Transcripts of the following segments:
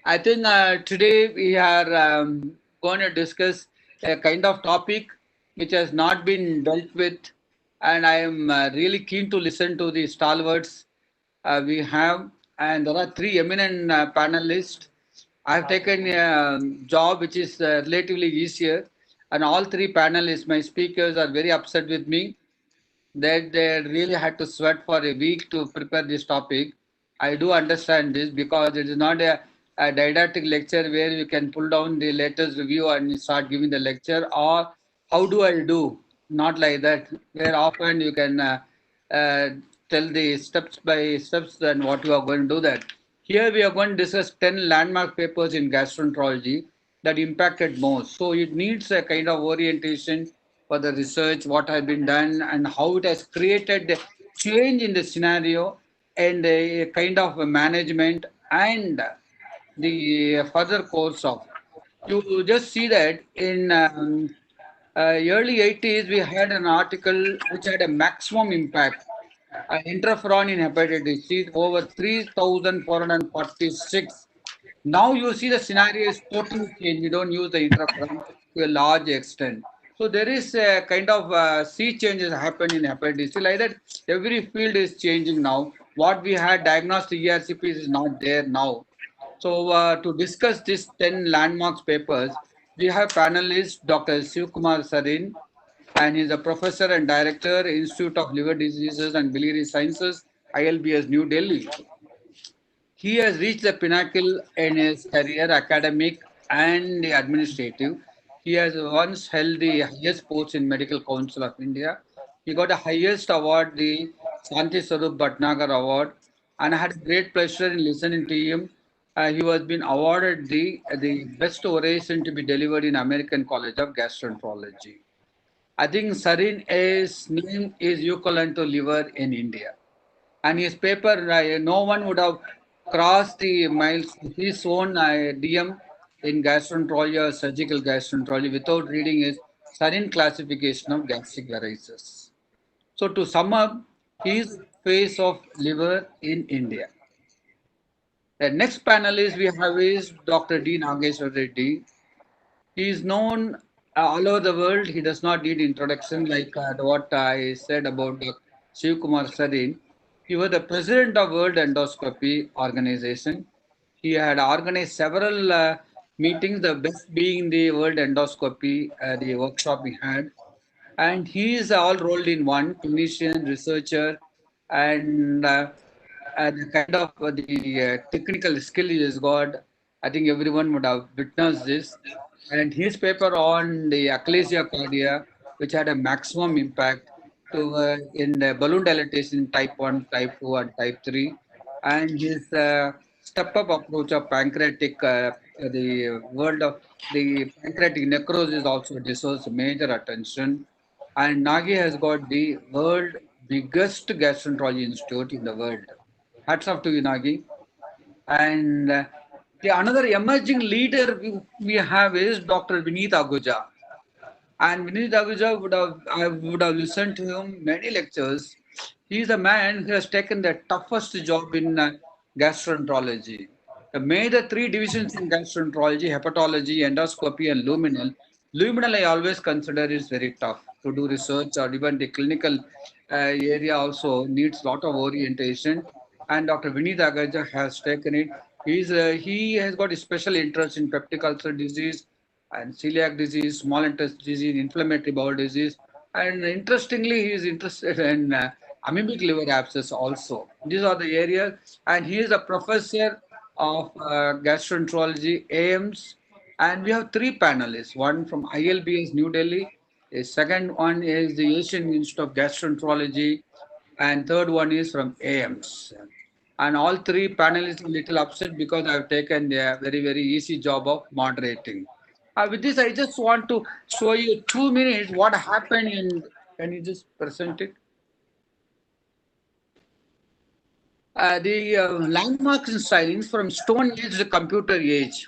I think today we are going to discuss a kind of topic which has not been dealt with, and I am really keen to listen to the stalwarts we have. And there are three eminent panelists. I have taken a job which is relatively easier, and all three panelists, my speakers, are very upset with me that they really had to sweat for a week to prepare this topic. I do understand this because it is not a didactic lecture where you can pull down the latest review and start giving the lecture, or how do I do? Not like that, where often you can uh, tell the steps by steps and what you are going to do that. Here we are going to discuss 10 landmark papers in gastroenterology that impacted most. So it needs a kind of orientation for the research, what has been done, and how it has created the change in the scenario and a kind of a management and the further course of. You just see that in early 80s, we had an article which had a maximum impact. Interferon in hepatitis C over 3,446. Now you see the scenario is totally changed. We don't use the interferon to a large extent. So there is a kind of sea changes happen in hepatitis C. Like that, every field is changing now. What we had diagnosed ERCPs is not there now. So to discuss these 10 landmarks papers, we have panelist Dr. Shiv Kumar Sarin, and he's a professor and director, Institute of Liver Diseases and Biliary Sciences, ILBS, New Delhi. He has reached the pinnacle in his career, academic and administrative. He has once held the highest post in Medical Council of India. He got the highest award, the Santi Sarup Bhatnagar Award, and I had great pleasure in listening to him. He was been awarded the best oration to be delivered in American College of Gastroenterology. I think Sarin's name is equivalent to liver in India. And his paper, no one would have crossed the miles, his own DM in gastroenterology or surgical gastroenterology without reading his Sarin classification of gastric varices. So to sum up, he is face of liver in India. The next panelist we have is Dr. D. Nageshwar Reddy. He is known all over the world. He does not need introduction like what I said about Shiv Kumar Sarin. He was the president of World Endoscopy Organization. He had organized several meetings, the best being the World Endoscopy, the workshop we had. And he is all rolled in one, clinician, researcher, and the kind of the technical skill he has got. I think everyone would have witnessed this. And his paper on the achalasia cardia, which had a maximum impact to in the balloon dilatation type 1, type 2, and type 3. And his step-up approach of pancreatic, the world of the pancreatic necrosis also deserves major attention. And Nagi has got the world biggest gastroenterology institute in the world. Hats off to you, Nagi. And the another emerging leader we have is Dr. Vineet Aguja. And Vineet Aguja I would have listened to him many lectures. He is a man who has taken the toughest job in gastroenterology. The major three divisions in gastroenterology, hepatology, endoscopy, and luminal. Luminal I always consider is very tough to do research, or even the clinical area also needs lot of orientation. And Dr. Vineet Aguja has taken it. He has got a special interest in peptic ulcer disease and celiac disease, small intestine disease, inflammatory bowel disease, and interestingly, he is interested in amoebic liver abscess also. These are the areas, and he is a professor of gastroenterology, AIMS, and we have three panelists. One from ILBS New Delhi, the second one is the Asian Institute of Gastroenterology, and third one is from AIMS. And all three panelists are a little upset because I've taken a very easy job of moderating. With this, I just want to show you 2 minutes what happened in. Can you just present it? The landmarks in science from Stone Age to computer age,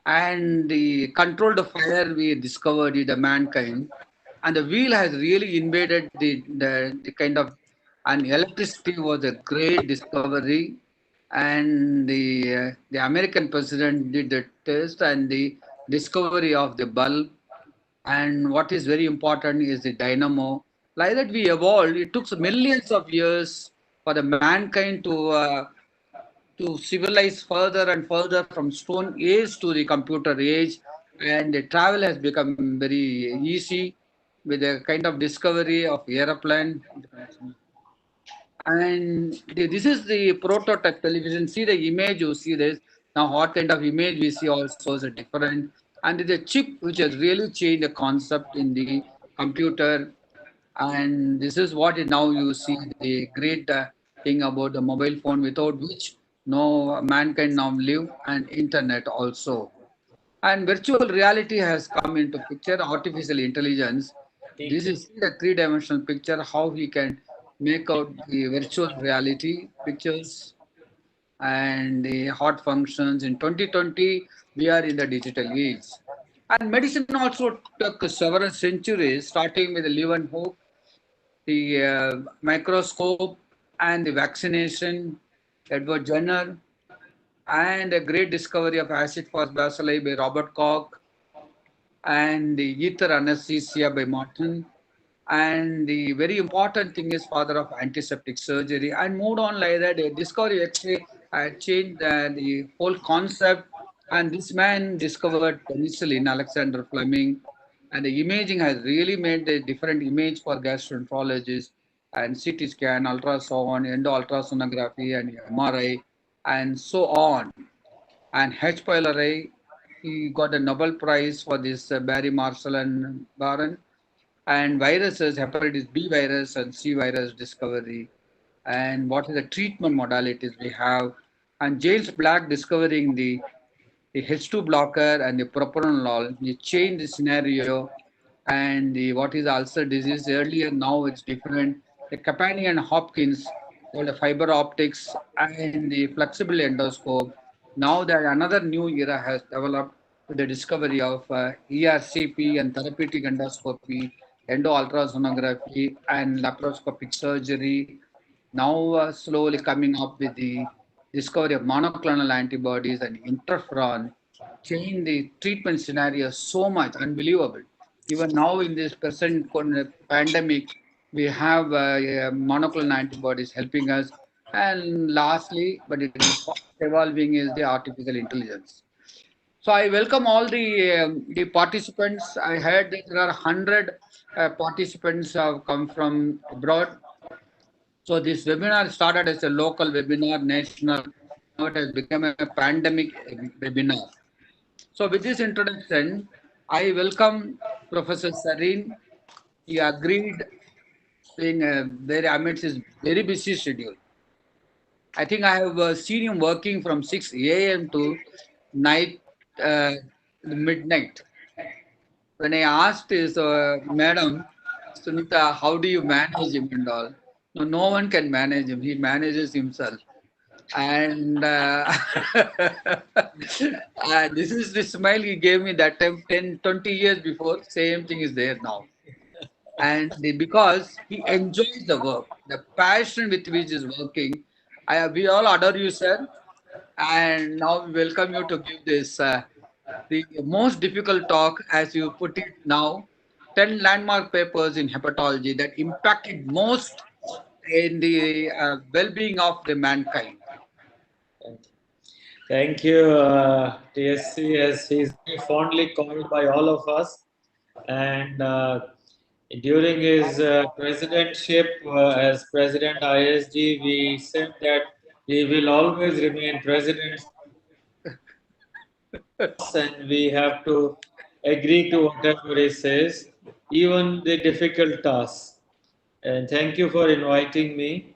and the controlled fire we discovered in the mankind, and the wheel has really invaded the kind of, and electricity was a great discovery. and the American president did the test and the discovery of the bulb. And what is very important is the dynamo. Like that, we evolved. It took millions of years for the mankind to civilize further and further from stone age to the computer age, and the travel has become very easy with a kind of discovery of aeroplane. And this is the prototype television. See the image, you see this. Now, what kind of image we see also is different. And the chip which has really changed the concept in the computer. And this is what is now you see the great thing about the mobile phone, without which no man can now live, and internet also. And virtual reality has come into picture, artificial intelligence. This is the three-dimensional picture, how we can make out the virtual reality pictures and the heart functions. In 2020, we are in the digital age. And medicine also took several centuries, starting with the Leeuwenhoek, the microscope, and the vaccination, Edward Jenner, and a great discovery of acid fast bacilli by Robert Koch, and the ether anesthesia by Martin. And the very important thing is father of antiseptic surgery, and moved on like that. The discovery X-ray changed the whole concept, and this man discovered penicillin, Alexander Fleming, and the imaging has really made a different image for gastroenterologists, and CT scan, ultrasound, endoultrasonography, and MRI, and so on. And H. pylori, he got a Nobel Prize for this Barry Marshall and Baron. And viruses, hepatitis B virus and C virus discovery, and what is the treatment modalities we have. And James Black discovering the H2 blocker and the propranolol. You change the scenario, and the what is ulcer disease earlier, now it's different. The Capani and Hopkins called the fiber optics and the flexible endoscope. Now that another new era has developed with the discovery of ERCP and therapeutic endoscopy, endoultrasonography, and laparoscopic surgery. Now slowly coming up with the discovery of monoclonal antibodies and interferon, change the treatment scenario so much, unbelievable. Even now in this present pandemic, we have monoclonal antibodies helping us. And lastly, but it is fast evolving, is the artificial intelligence. So I welcome all the participants. I heard that there are 100 participants have come from abroad. So this webinar started as a local webinar, national. Now it has become a pandemic webinar. So with this introduction, I welcome Professor Sareen. He agreed, being very amidst his very busy schedule. I think I have seen him working from 6 a.m. to night, midnight. When I asked his madam, Sunita, how do you manage him and all? No, no one can manage him. He manages himself. And this is the smile he gave me that time 10, 20 years before. Same thing is there now. And because he enjoys the work, the passion with which is working. We all adore you, sir. And now we welcome you to give this the most difficult talk, as you put it now, 10 landmark papers in hepatology that impacted most in the well-being of the mankind. Thank you, TSC, as he's very fondly called by all of us. And during his presidentship as President ISG, we said that he will always remain president, and we have to agree to whatever he says, even the difficult tasks. And thank you for inviting me.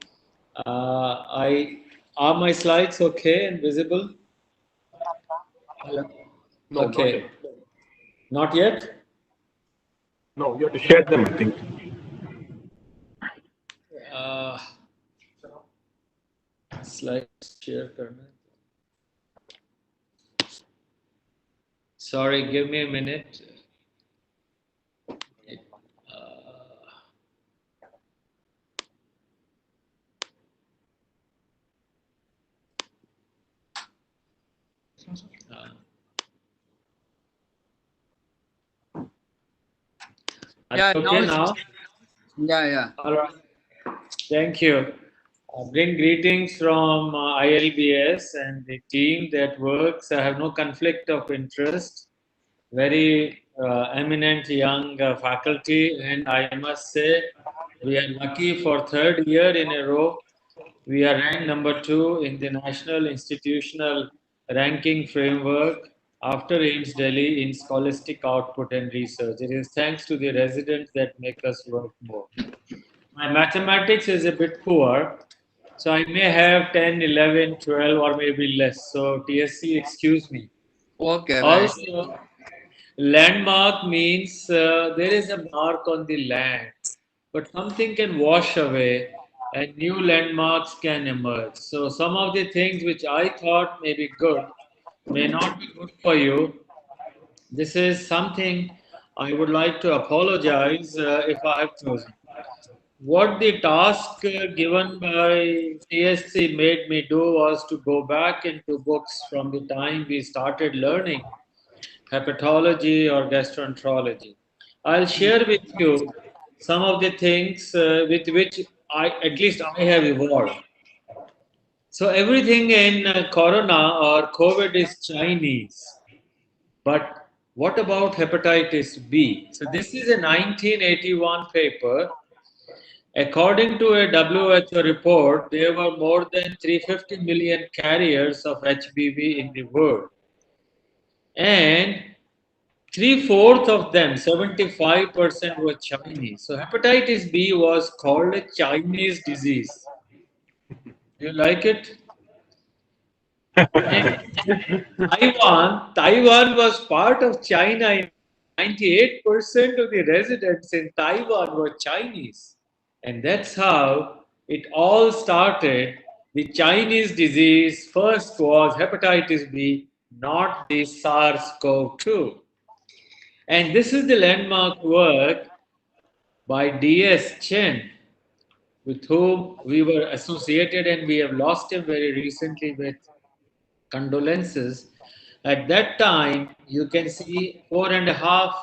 I are my slides okay and visible? No, Okay. Not yet? no, you have to share them, I think. Uh, slides share करना. Sorry, give me a minute. Uh, Are Yeah, you now okay now? yeah, yeah. All right. Thank you. Bring greetings from ILBS and the team that works. I have no conflict of interest. Very eminent young faculty, and I must say, we are lucky for third year in a row. We are ranked number 2 in the National Institutional Ranking Framework after AIMS Delhi in scholastic output and research. It is thanks to the residents that make us work more. My mathematics is a bit poor, so I may have 10, 11, 12, or maybe less. So, TSC, excuse me. Okay, right. Also, landmark means there is a mark on the land, but something can wash away and new landmarks can emerge. So, some of the things which I thought may be good may not be good for you. This is something I would like to apologize if I have chosen. What the task given by TSC made me do was to go back into books from the time we started learning hepatology or gastroenterology. I'll share with you some of the things with which at least I have evolved. So everything in corona or COVID is Chinese. But what about hepatitis B? So this is a 1981 paper. According to a WHO report, there were more than 350 million carriers of HBV in the world. And three-fourths of them, 75%, were Chinese. So hepatitis B was called a Chinese disease. Do you like it? And Taiwan was part of China. In 98% of the residents in Taiwan were Chinese. And that's how it all started. The Chinese disease first was hepatitis B, not the SARS-CoV-2. And this is the landmark work by D.S. Chen, with whom we were associated, and we have lost him very recently with condolences. At that time, you can see 4.5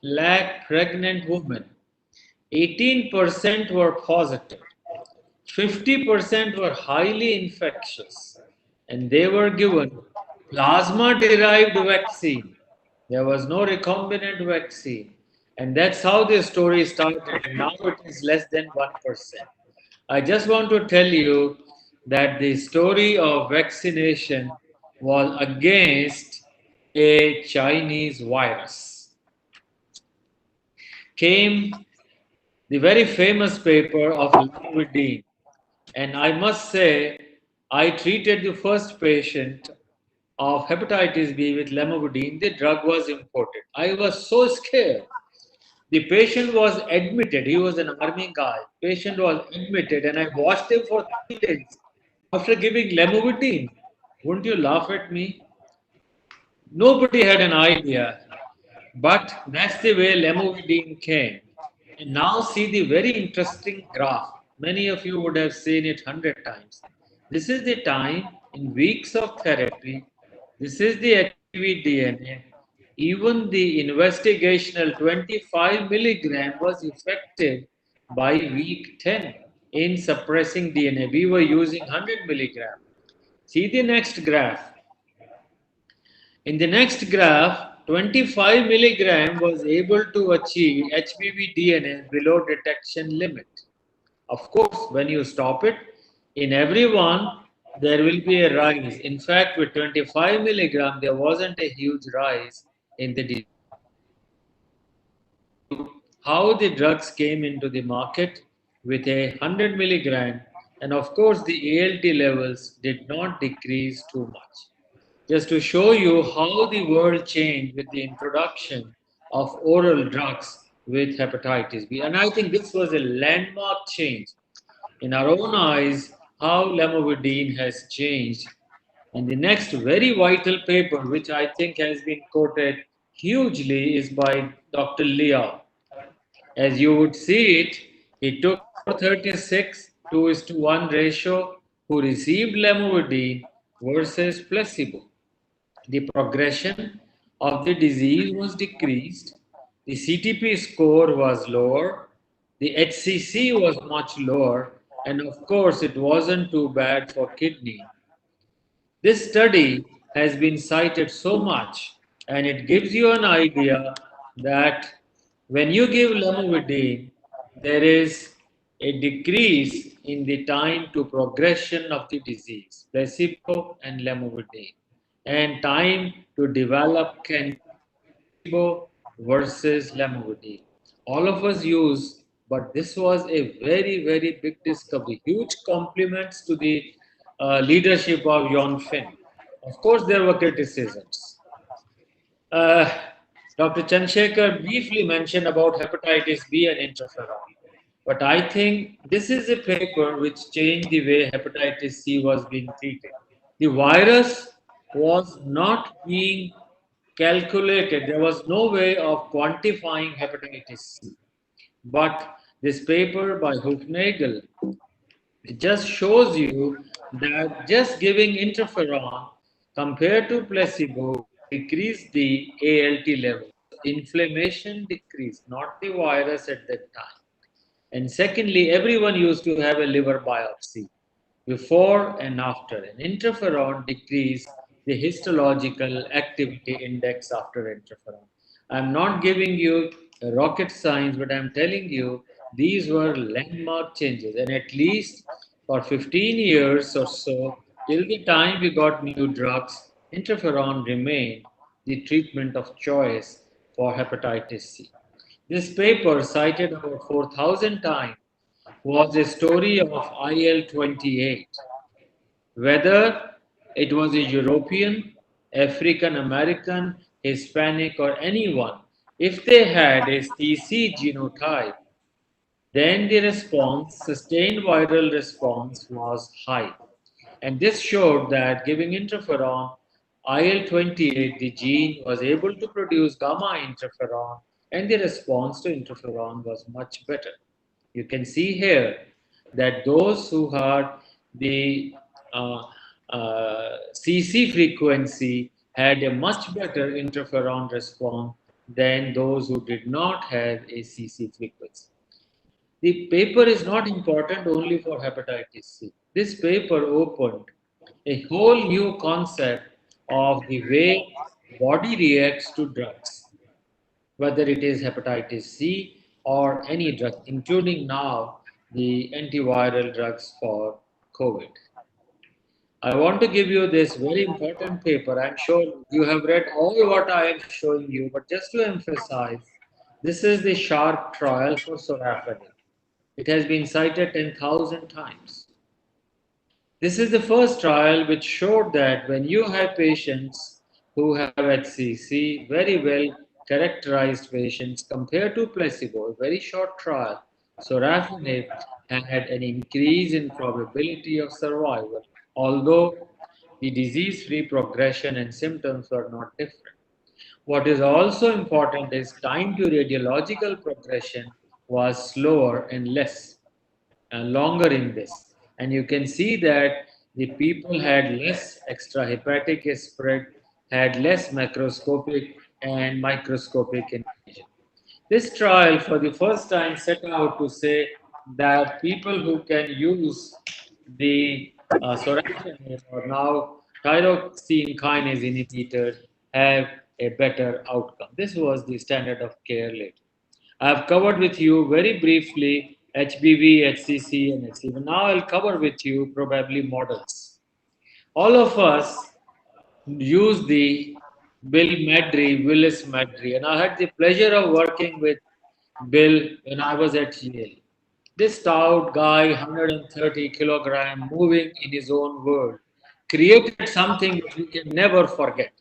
lakh pregnant women. 18% were positive. 50% were highly infectious, and they were given plasma derived vaccine. There was no recombinant vaccine. And that's how the story started. And now it is less than 1%. I just want to tell you that the story of vaccination was against a Chinese virus. Came the very famous paper of Lamivudine. And I must say, I treated the first patient of hepatitis B with lamivudine. The drug was imported. I was so scared. The patient was admitted. He was an army guy. Patient was admitted, and I watched him for 3 days after giving lamivudine. Wouldn't you laugh at me? Nobody had an idea, but that's the way lamivudine came. And now see the very interesting graph. Many of you would have seen it 100 times. This is the time in weeks of therapy. This is the HPV DNA. Even the investigational 25 milligram was effective by week 10 in suppressing DNA. We were using 100 milligram. See the next graph. In the next graph, 25 milligram was able to achieve HBV DNA below detection limit. Of course, when you stop it, in everyone there will be a rise. In fact, with 25 milligram, there wasn't a huge rise in the disease. How the drugs came into the market with a 100 milligram, and of course, the ALT levels did not decrease too much. Just to show you how the world changed with the introduction of oral drugs with hepatitis B. And I think this was a landmark change in our own eyes how lamivudine has changed. And the next very vital paper, which I think has been quoted hugely, is by Dr. Liao. As you would see it, he took 436 2:1 ratio who received lamivudine versus placebo. the progression of the disease was decreased, the CTP score was lower, the HCC was much lower, and of course, it wasn't too bad for kidney. This study has been cited so much, and it gives you an idea that when you give lamivudine, there is a decrease in the time to progression of the disease, placebo and lamivudine, and time to develop cancer, placebo versus lamivudine. All of us use, but this was a very, very big discovery. Huge compliments to the leadership of Jon Finn. Of course, there were criticisms. Uh, Dr. Chandrasekhar briefly mentioned about hepatitis B and interferon. But I think this is a paper which changed the way hepatitis C was being treated. The virus was not being calculated. There was no way of quantifying hepatitis C. But this paper by Hoofnagel, it just shows you that just giving interferon compared to placebo decreased the ALT level. Inflammation decreased, not the virus at that time. And secondly, everyone used to have a liver biopsy before and after. And interferon decreased the histological activity index after interferon. I'm not giving you rocket science, but I'm telling you these were landmark changes. And at least for 15 years or so, till the time we got new drugs, interferon remained the treatment of choice for hepatitis C. This paper, cited about 4,000 times, was a story of IL-28. Whether it was a European, African American, Hispanic, or anyone, if they had a CC genotype, then the response, sustained viral response, was high. And this showed that giving interferon, IL-28, the gene, was able to produce gamma interferon, and the response to interferon was much better. You can see here that those who had the uh, CC frequency had a much better interferon response than those who did not have a CC frequency. The paper is not important only for hepatitis C. This paper opened a whole new concept of the way body reacts to drugs, whether it is hepatitis C or any drug, including now the antiviral drugs for COVID. I want to give you this very important paper. I'm sure you have read all what I am showing you, but just to emphasize, this is the SHARP trial for sorafenib. It has been cited 10,000 times. This is the first trial which showed that when you have patients who have HCC, very well characterized patients compared to placebo, a very short trial, sorafenib had an increase in probability of survival, although the disease-free progression and symptoms were not different. What is also important is time to radiological progression was slower and less longer in this. And you can see that the people had less extrahepatic spread, had less macroscopic and microscopic invasion. This trial, for the first time, set out to say that people who can use the sorafenib or now tyrosine kinase inhibitors have a better outcome. This was the standard of care later. I have covered with you very briefly HBV, HCC, and HCV. Now I'll cover with you probably models. All of us use the Bill Medry, Willis Medry, and I had the pleasure of working with Bill when I was at Yale. This stout guy, 130 kilogram, moving in his own world, created something which we can never forget.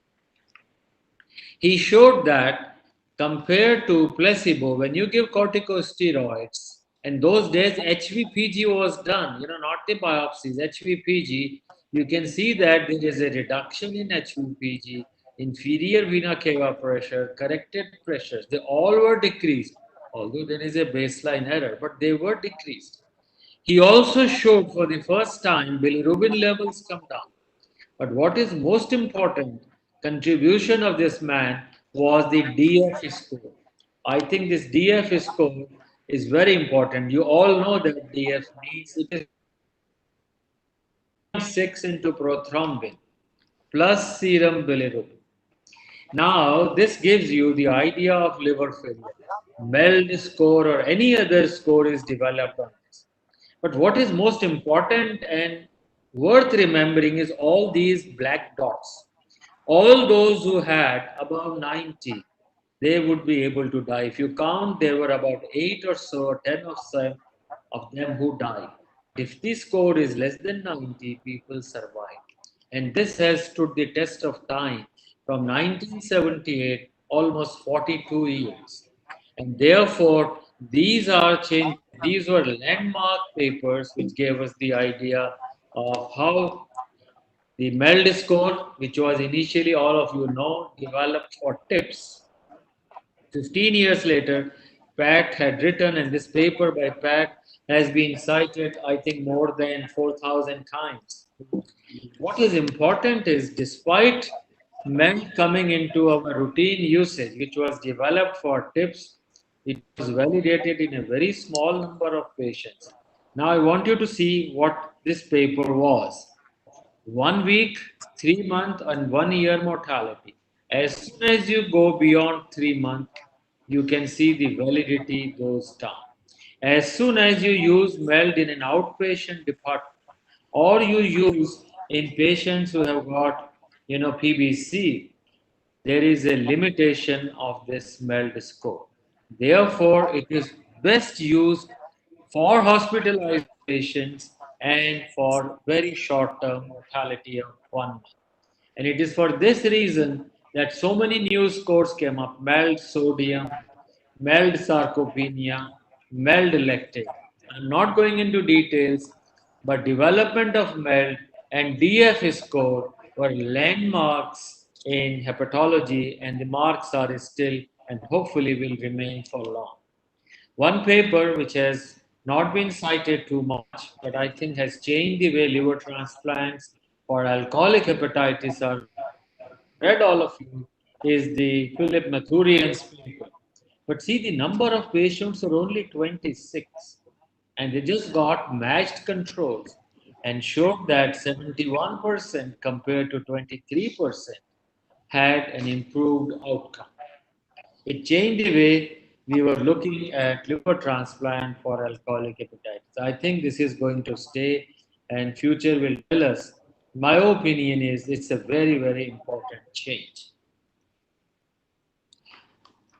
He showed that compared to placebo, when you give corticosteroids, and those days HVPG was done, not the biopsies, HVPG, you can see that there is a reduction in HVPG, inferior vena cava pressure, corrected pressures, they all were decreased, although there is a baseline error, but they were decreased. He also showed for the first time bilirubin levels come down. But what is most important, contribution of this man was the DF score. I think this DF score is very important. You all know that DF means it is 0.6 into prothrombin plus serum bilirubin. Now, this gives you the idea of liver failure. MELD score or any other score is developed on this. But what is most important and worth remembering is all these black dots. All those who had above 90, they would be able to die. If you count, there were about 8 or so, or 10 of them who died. If the score is less than 90, people survive. And this has stood the test of time from 1978, almost 42 years. And therefore, these were landmark papers which gave us the idea of how the MELD score, which was initially, all of you know, developed for tips. 15 years later, Pat had written, and this paper by Pat has been cited, I think, more than 4,000 times. What is important is, despite MELD coming into our routine usage, which was developed for tips, it was validated in a very small number of patients. Now, I want you to see what this paper was. 1 week, 3 month, and 1 year mortality. As soon as you go beyond 3 months, you can see the validity goes down. As soon as you use MELD in an outpatient department, or you use in patients who have got, PBC, there is a limitation of this MELD score. Therefore, it is best used for hospitalized patients and for very short term mortality of 1 month. And it is for this reason that so many new scores came up: MELD sodium, MELD sarcopenia, MELD lactate. I'm not going into details, but development of MELD and DF score were landmarks in hepatology, and the marks are still and hopefully will remain for long. One paper which has not been cited too much, but I think has changed the way liver transplants for alcoholic hepatitis are read, all of you, is the Philip Mathurian's paper. But see, the number of patients are only 26, and they just got matched controls and showed that 71% compared to 23% had an improved outcome. It changed the way we were looking at liver transplant for alcoholic hepatitis. I think this is going to stay, and future will tell us. My opinion is it's a very, very important change.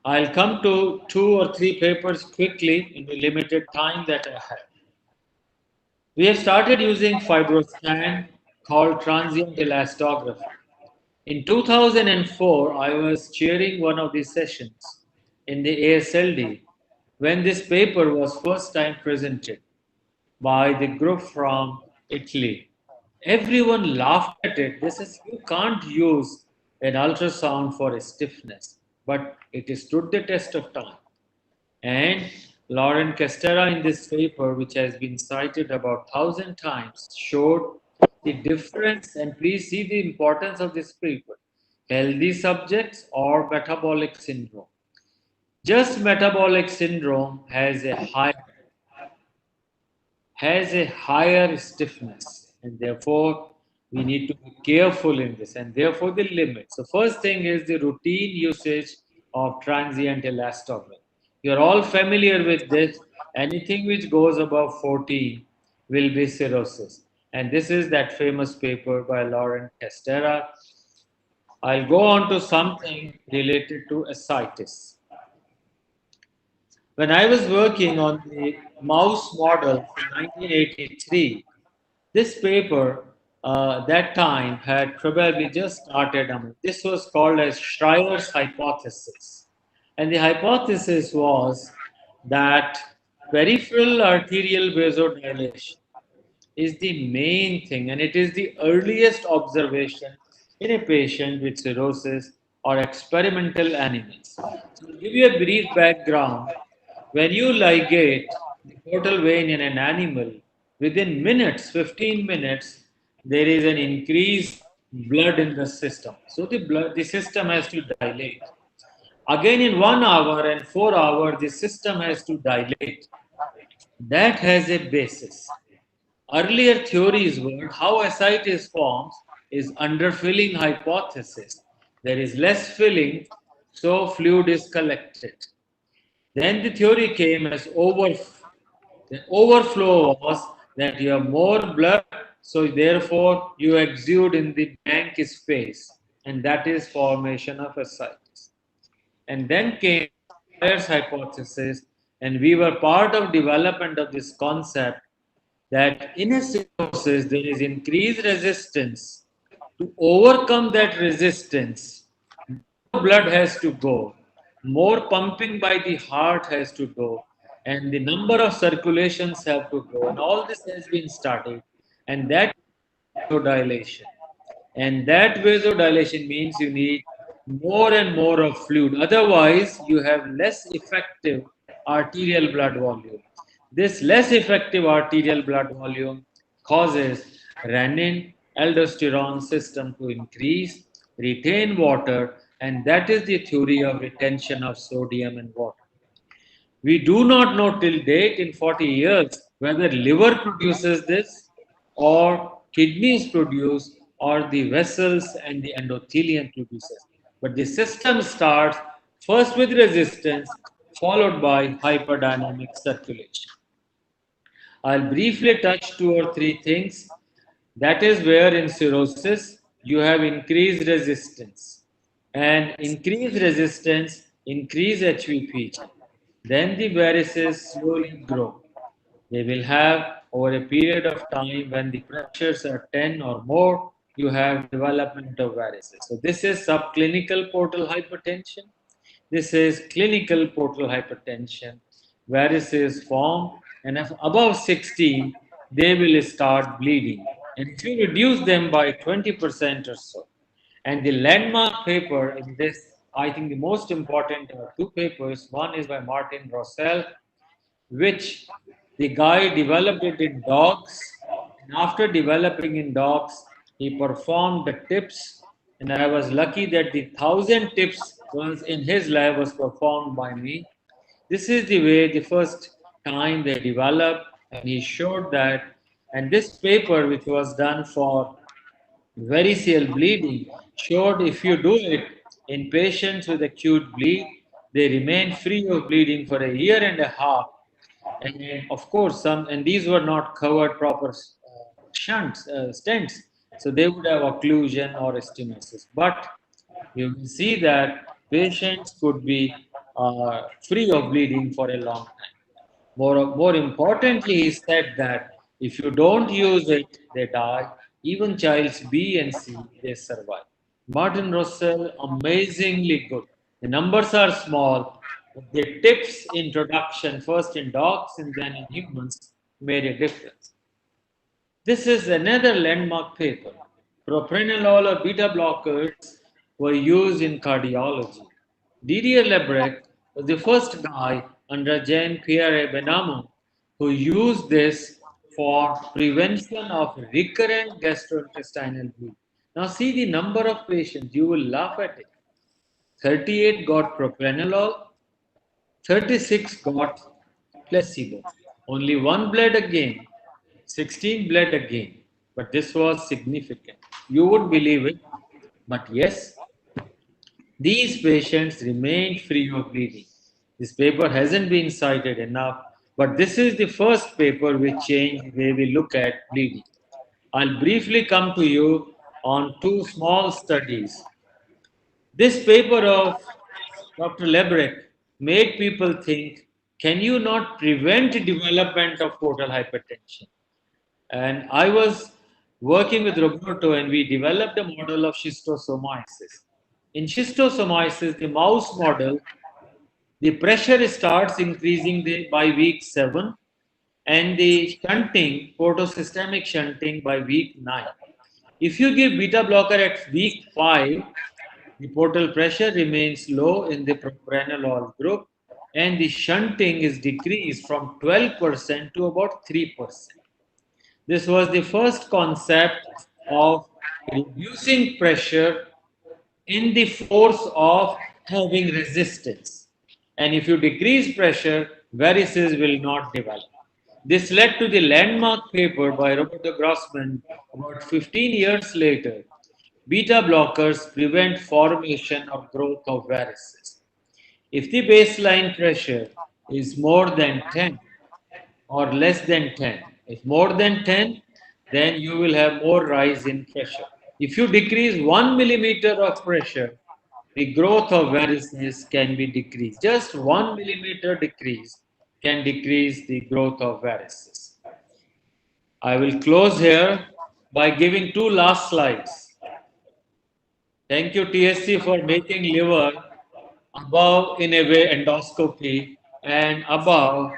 I'll come to 2 or 3 papers quickly in the limited time that I have. We have started using fibroscan called transient elastography. In 2004, I was chairing one of these sessions in the ASLD when this paper was first time presented by the group from Italy. Everyone laughed at it. They said, you can't use an ultrasound for a stiffness, but it stood the test of time. And Lauren Castera in this paper, which has been cited about 1,000 times, showed the difference, and please see the importance of this paper: healthy subjects or metabolic syndrome. Just metabolic syndrome has a higher stiffness, and therefore we need to be careful in this, and therefore the limit. So first thing is the routine usage of transient elastography. You're all familiar with this. Anything which goes above 14 will be cirrhosis, and this is that famous paper by Lauren Castera. I'll go on to something related to ascites. When I was working on the mouse model in 1983, this paper that time had probably just started. This was called as Schreier's hypothesis. And the hypothesis was that peripheral arterial vasodilation is the main thing, and it is the earliest observation in a patient with cirrhosis or experimental animals. So, to give you a brief background, when you ligate the portal vein in an animal, within minutes, 15 minutes, there is an increase blood in the system. So the system has to dilate. Again, in 1 hour and 4 hours, the system has to dilate. That has a basis. Earlier theories were how ascites forms is underfilling hypothesis. There is less filling, so fluid is collected. Then the theory came as the overflow was that you have more blood, so therefore you exude in the blank space, and that is formation of ascites. And then came Bayer's hypothesis, and we were part of development of this concept that in a cirrhosis there is increased resistance. To overcome that resistance, more blood has to go, more pumping by the heart has to go, and the number of circulations have to go, and all this has been studied, and that vasodilation. And that vasodilation means you need more and more of fluid. Otherwise, you have less effective arterial blood volume. This less effective arterial blood volume causes renin, aldosterone system to increase, retain water, and that is the theory of retention of sodium and water. We do not know till date in 40 years whether liver produces this or kidneys produce or the vessels and the endothelium produces. But the system starts first with resistance followed by hyperdynamic circulation. I'll briefly touch two or three things. That is where in cirrhosis you have increased resistance. And increased resistance increase HVPG. Then the varices slowly grow. They will have over a period of time when the pressures are 10 or more, you have development of varices. So this is subclinical portal hypertension. This is clinical portal hypertension. Varices form, and if above 16, they will start bleeding. And if you reduce them by 20% or so, and the landmark paper in this, I think the most important are two papers. One is by Martin Rossell, which the guy developed it in dogs. And after developing in dogs, he performed the tips. And I was lucky that the 1,000 tips was in his lab was performed by me. This is the way the first time they developed, and he showed that. And this paper, which was done for variceal bleeding, showed if you do it in patients with acute bleed, they remain free of bleeding for a year and a half. And of course, and these were not covered proper stents, so they would have occlusion or stenosis. But you will see that patients could be free of bleeding for a long time. More importantly, he said that if you don't use it, they die. Even childs B and C, they survive. Martin Russell, amazingly good. The numbers are small, but the tips introduction, first in dogs and then in humans, made a difference. This is another landmark paper. Propranolol or beta blockers were used in cardiology. Didier Lebrec was the first guy under Jean-Pierre Benamou who used this for prevention of recurrent gastrointestinal bleed. Now see the number of patients, you will laugh at it. 38 got propranolol, 36 got placebo. Only one bled again, 16 bled again. But this was significant. You would believe it. But yes, these patients remained free of bleeding. This paper hasn't been cited enough, but this is the first paper which changed the way we look at bleeding. I'll briefly come to you on two small studies. This paper of Dr. Lebrec made people think, can you not prevent development of portal hypertension? And I was working with Roberto and we developed a model of schistosomiasis. In schistosomiasis, the mouse model, the pressure starts increasing by week 7 and the shunting, portosystemic shunting by week 9. If you give beta blocker at week 5, the portal pressure remains low in the propranolol group and the shunting is decreased from 12% to about 3%. This was the first concept of reducing pressure in the force of having resistance. And if you decrease pressure, varices will not develop. This led to the landmark paper by Roberto Grossman about 15 years later. Beta blockers prevent formation or growth of varices. If the baseline pressure is more than 10 or less than 10, if more than 10, then you will have more rise in pressure. If you decrease 1 millimeter of pressure, the growth of varices can be decreased. Just 1 millimeter decrease can decrease the growth of varices. I will close here by giving two last slides. Thank you, TSC, for making liver above, in a way, endoscopy and above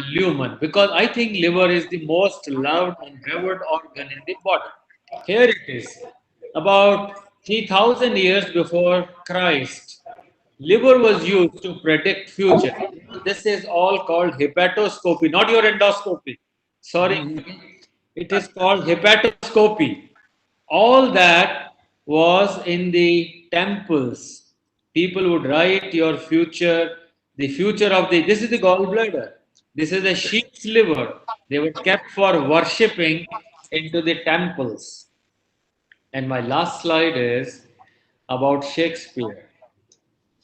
lumen, because I think liver is the most loved and revered organ in the body. Here it is. About 3,000 years before Christ, liver was used to predict future. This is all called hepatoscopy, not your endoscopy. Sorry, it is called hepatoscopy. All that was in the temples. People would write your future, the future of the. This is the gallbladder. This is the sheep's liver. They were kept for worshipping into the temples. And my last slide is about Shakespeare.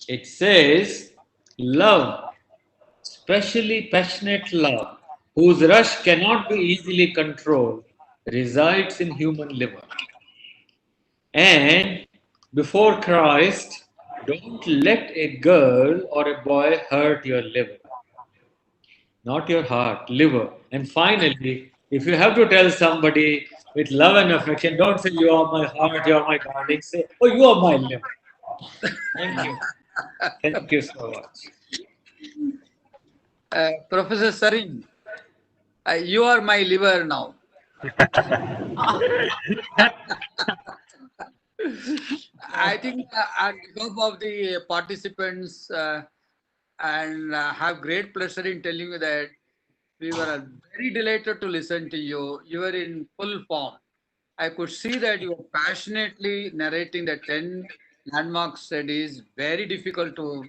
It says, love, especially passionate love, whose rush cannot be easily controlled, resides in human liver. And before Christ, don't let a girl or a boy hurt your liver, not your heart, liver. And finally, if you have to tell somebody with love and affection, don't say you are my heart, you are my darling. Say, oh, you are my liver. Thank you. Thank you so much. Professor Sarin, you are my liver now. I think on behalf of the participants and have great pleasure in telling you that we were very delighted to listen to you. You were in full form. I could see that you were passionately narrating the 10 landmark studies. Very difficult to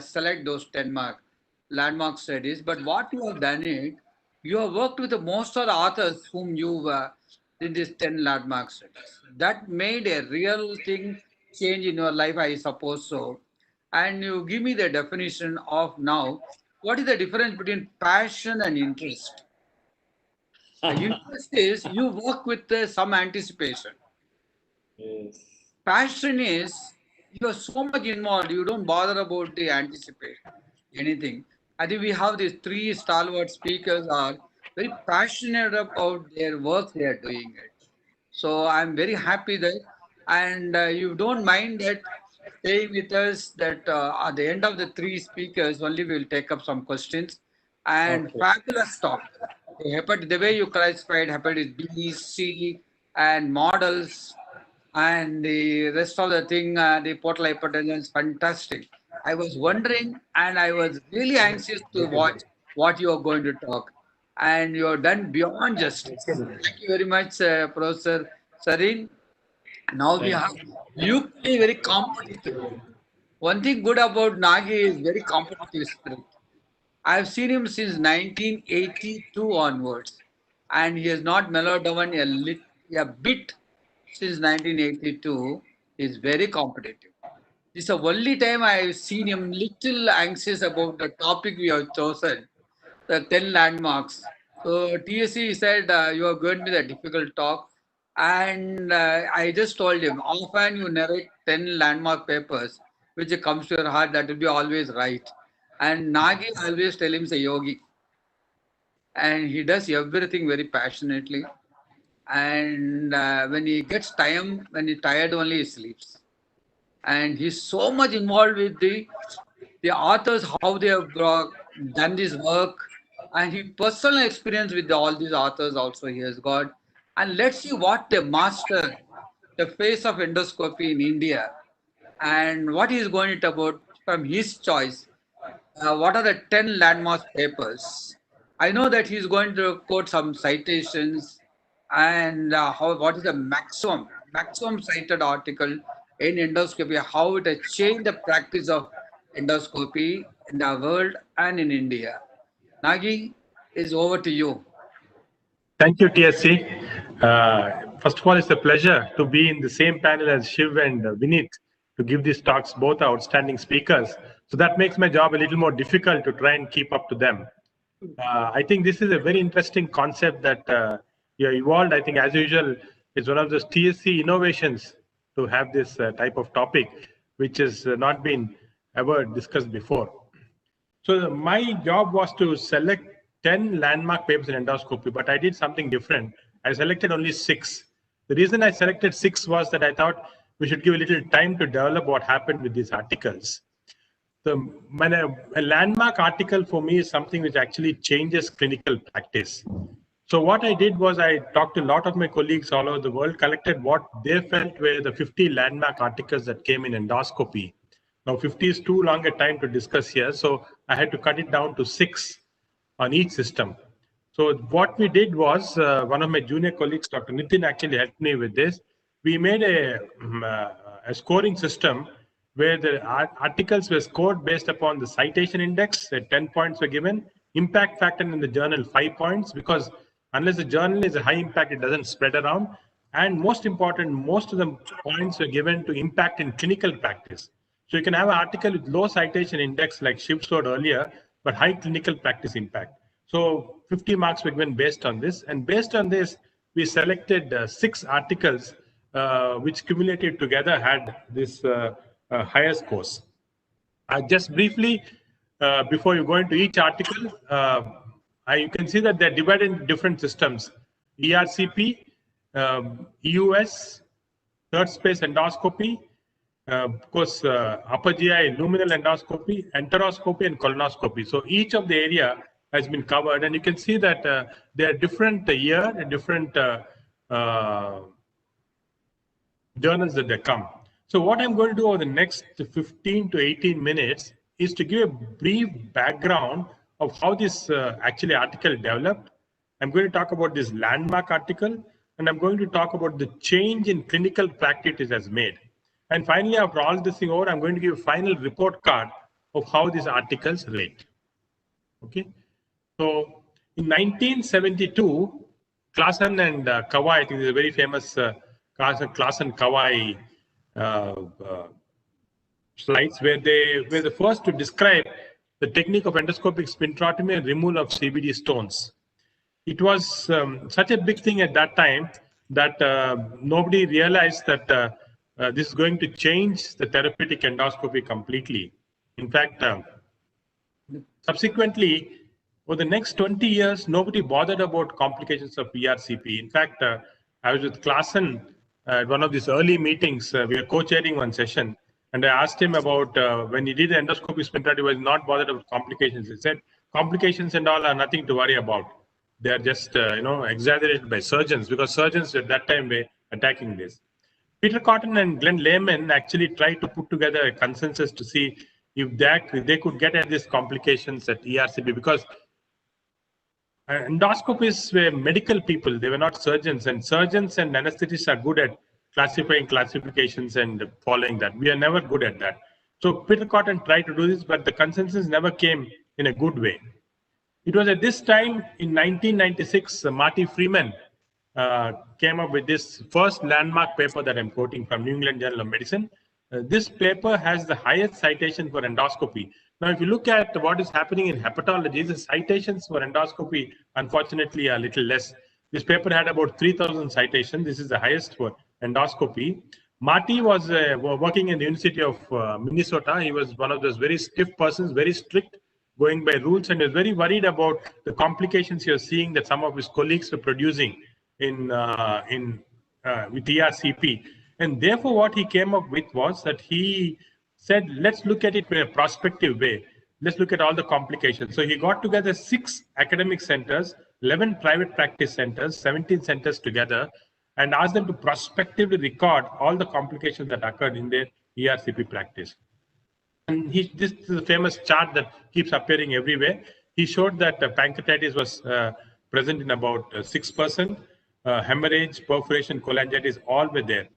select those 10 landmark studies. But what you have done it, you have worked with the most of the authors whom you in these 10 landmark studies. That made a real thing change in your life, I suppose so. And you give me the definition of now. What is the difference between passion and interest? Interest is you work with some anticipation. Yes. Passion is you are so much involved, you don't bother about the anticipation, anything. I think we have these three stalwart speakers are very passionate about their work they are doing it. So I'm very happy that, and you don't mind that staying with us. That at the end of the three speakers, only we will take up some questions. And Okay. fabulous talk. The way you classified hepatitis B, C, and models, and the rest of the thing, the portal hypertension is fantastic. I was wondering, and I was really anxious to watch what you are going to talk, and you have done beyond justice. Thank you very much, Professor Sarin. Now we Thank have you. equally very competitive. One thing good about Nagi is very competitive spirit. I've seen him since 1982 onwards, and he has not mellowed down a bit since 1982. He's very competitive. This is the only time I've seen him little anxious about the topic we have chosen, the 10 landmarks. So TSC said you are going with a difficult talk. And I just told him, often you narrate 10 landmark papers, which comes to your heart, that will be always right. And Nagi always tell him he's a yogi. And he does everything very passionately. And when he gets time, when he's tired only, he sleeps. And he's so much involved with the authors, how they have done this work, and his personal experience with all these authors also he has got. And let's see what they master, the face of endoscopy in India, and what he is going to about from his choice. What are the 10 landmark papers? I know that he's going to quote some citations and what is the maximum. maximum cited article in endoscopy, how it has changed the practice of endoscopy in the world and in India. Nagi, is over to you. Thank you, TSC. First of all, it's a pleasure to be in the same panel as Shiv and Vinit to give these talks, both are outstanding speakers. So that makes my job a little more difficult to try and keep up to them. I think this is a very interesting concept that you evolved. I think, as usual, it's one of those TSC innovations to have this type of topic, which has not been ever discussed before. So my job was to select 10 landmark papers in endoscopy, but I did something different. I selected only 6. The reason I selected 6 was that I thought we should give a little time to develop what happened with these articles. When a landmark article for me is something which actually changes clinical practice. So what I did was I talked to a lot of my colleagues all over the world, collected what they felt were the 50 landmark articles that came in endoscopy. Now 50 is too long a time to discuss here, so I had to cut it down to 6 on each system. So what we did was, one of my junior colleagues, Dr. Nitin, actually helped me with this. We made a scoring system where the articles were scored based upon the citation index, 10 points were given, impact factor in the journal 5 points, because unless the journal is a high impact, it doesn't spread around. And most important, most of the points were given to impact in clinical practice. So you can have an article with low citation index like Shiv showed earlier, but high clinical practice impact. So 50 marks were given based on this. And based on this, we selected 6 articles which cumulative together had this higher scores. Just briefly, before you go into each article, you can see that they're divided into different systems. ERCP, EUS, third space endoscopy, of course, upper GI luminal endoscopy, enteroscopy, and colonoscopy. So each of the area has been covered, and you can see that they are different year and different journals that they come. So what I'm going to do over the next 15 to 18 minutes is to give a brief background of how this actually article developed. I'm going to talk about this landmark article, and I'm going to talk about the change in clinical practice it has made. And finally, after all this thing over, I'm going to give a final report card of how these articles rate. Okay. So in 1972, Klassen and Kawai, I think is a very famous Klassen-Kawai slides where they were the first to describe the technique of endoscopic sphincterotomy and removal of CBD stones. It was such a big thing at that time that nobody realized that this is going to change the therapeutic endoscopy completely. In fact, subsequently, for the next 20 years, nobody bothered about complications of ERCP. In fact, I was with Klassen at one of these early meetings. We were co-chairing one session, and I asked him about when he did the endoscopy sphincterotomy, he was not bothered about complications. He said, complications and all are nothing to worry about. They are just exaggerated by surgeons, because surgeons at that time were attacking this. Peter Cotton and Glenn Lehman actually tried to put together a consensus to see if they could get at these complications at ERCP, because endoscopists were medical people, they were not surgeons, and surgeons and anesthetists are good at classifying classifications and following that. We are never good at that. So Peter Cotton tried to do this, but the consensus never came in a good way. It was at this time in 1996, Marty Freeman came up with this first landmark paper that I'm quoting from New England Journal of Medicine. This paper has the highest citation for endoscopy. Now, if you look at what is happening in hepatology, the citations for endoscopy, unfortunately, are a little less. This paper had about 3,000 citations. This is the highest for endoscopy. Marty was working in the University of Minnesota. He was one of those very stiff persons, very strict, going by rules, and he was very worried about the complications he was seeing that some of his colleagues were producing with ERCP. And therefore, what he came up with was that he said, let's look at it in a prospective way. Let's look at all the complications. So he got together 6 academic centers, 11 private practice centers, 17 centers together, and asked them to prospectively record all the complications that occurred in their ERCP practice. And this is a famous chart that keeps appearing everywhere. He showed that pancreatitis was present in about 6%, hemorrhage, perforation, cholangitis, all were there.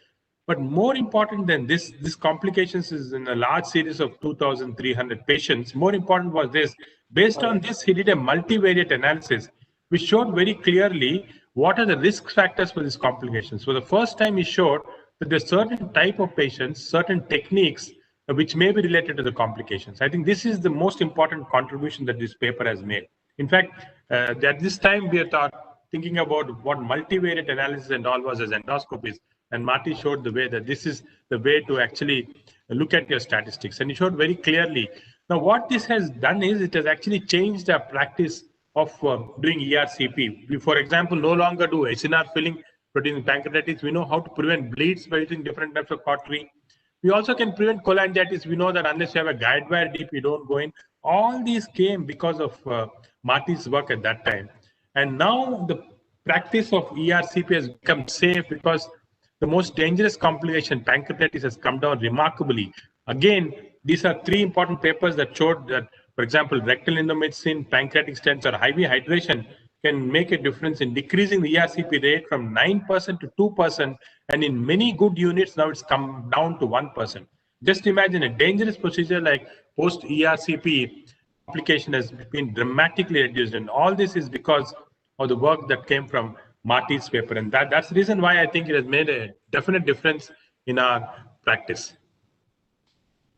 But more important than this complications is in a large series of 2,300 patients. More important was this. Based on this, he did a multivariate analysis, which showed very clearly what are the risk factors for these complications. For the first time, he showed that there's certain type of patients, certain techniques, which may be related to the complications. I think this is the most important contribution that this paper has made. In fact, at this time, we are thinking about what multivariate analysis and all was as endoscopies. And Marty showed the way that this is the way to actually look at your statistics. And he showed very clearly. Now, what this has done is it has actually changed our practice of doing ERCP. We, for example, no longer do SNR filling protein pancreatitis. We know how to prevent bleeds by using different types of cautery. We also can prevent cholangitis. We know that unless you have a guide wire deep, you don't go in. All these came because of Marty's work at that time. And now the practice of ERCP has become safe because the most dangerous complication, pancreatitis, has come down remarkably. Again, these are three important papers that showed that, for example, rectal endomycin, pancreatic stents, or IV hydration can make a difference in decreasing the ERCP rate from 9% to 2%. And in many good units, now it's come down to 1%. Just imagine a dangerous procedure like post-ERCP complication has been dramatically reduced. And all this is because of the work that came from Marty's paper. And that's the reason why I think it has made a definite difference in our practice.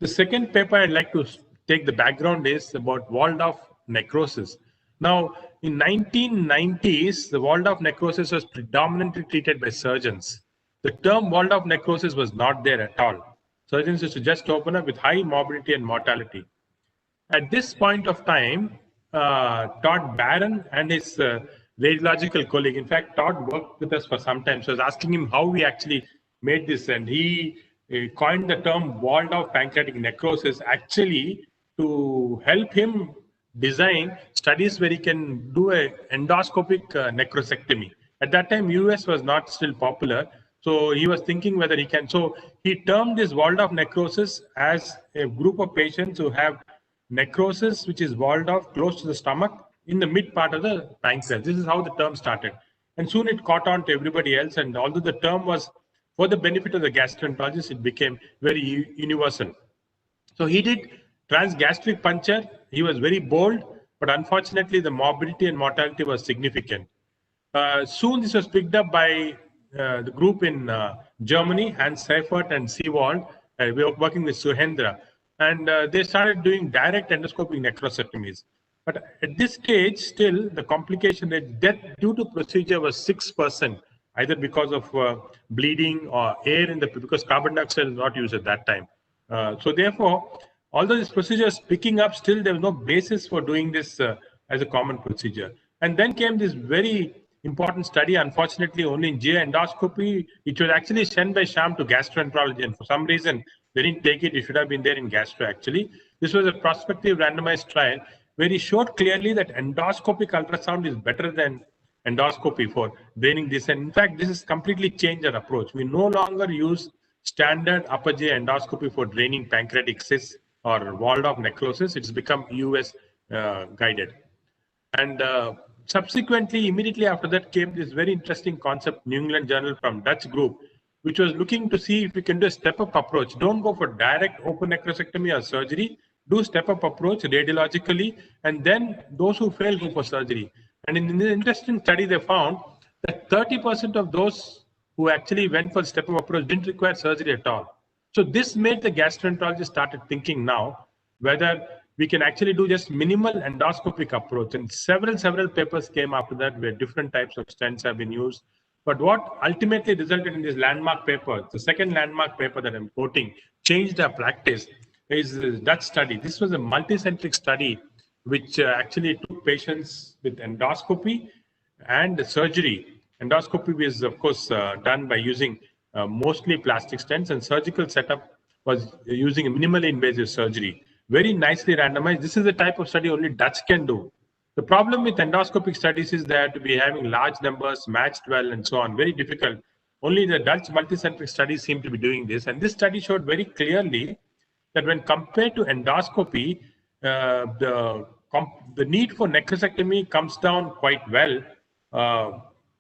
The second paper I'd like to take the background is about walled-off necrosis. Now, in 1990s, the walled-off necrosis was predominantly treated by surgeons. The term walled-off necrosis was not there at all. Surgeons used to just open up with high morbidity and mortality. At this point of time, Todd Barron and his radiological colleague, in fact, Todd worked with us for some time. So I was asking him how we actually made this, and he coined the term walled-off pancreatic necrosis actually to help him design studies where he can do an endoscopic necrosectomy. At that time, US was not still popular. So he was thinking whether he can. So he termed this walled-off necrosis as a group of patients who have necrosis, which is walled off close to the stomach in the mid part of the pancreas. This is how the term started. And soon it caught on to everybody else. And although the term was for the benefit of the gastroenterologist, it became very universal. So he did transgastric puncture. He was very bold, but unfortunately, the morbidity and mortality was significant. Soon this was picked up by the group in Germany, Hans Seifert and Seewald. We were working with Suhendra. And they started doing direct endoscopic necrosectomies. But at this stage, still, the complication rate, death due to procedure was 6%, either because of bleeding or air in the, because carbon dioxide is not used at that time. So therefore, although this procedure is picking up, still there was no basis for doing this as a common procedure. And then came this very important study, unfortunately, only in GI endoscopy. It was actually sent by Sham to gastroenterology, and for some reason, they didn't take it. It should have been there in gastro, actually. This was a prospective randomized trial where he showed clearly that endoscopic ultrasound is better than endoscopy for draining this. And in fact, this has completely changed our approach. We no longer use standard upper GI endoscopy for draining pancreatic cysts or walled-off necrosis. It's become US guided. And subsequently, immediately after that came this very interesting concept, New England Journal from Dutch group, which was looking to see if we can do a step-up approach. Don't go for direct open necrosectomy or surgery. Do step-up approach radiologically, and then those who fail go for surgery. And in the interesting study, they found that 30% of those who actually went for step-up approach didn't require surgery at all. So this made the gastroenterologist started thinking now whether we can actually do just minimal endoscopic approach. And several papers came after that where different types of stents have been used. But what ultimately resulted in this landmark paper, the second landmark paper that I'm quoting, changed our practice, is the Dutch study. This was a multicentric study which actually took patients with endoscopy and surgery. Endoscopy is, of course, done by using mostly plastic stents, and surgical setup was using a minimally invasive surgery. Very nicely randomized. This is the type of study only Dutch can do. The problem with endoscopic studies is that we having large numbers, matched well, and so on. Very difficult. Only the Dutch multicentric studies seem to be doing this. And this study showed very clearly that when compared to endoscopy, the need for necrosectomy comes down quite well.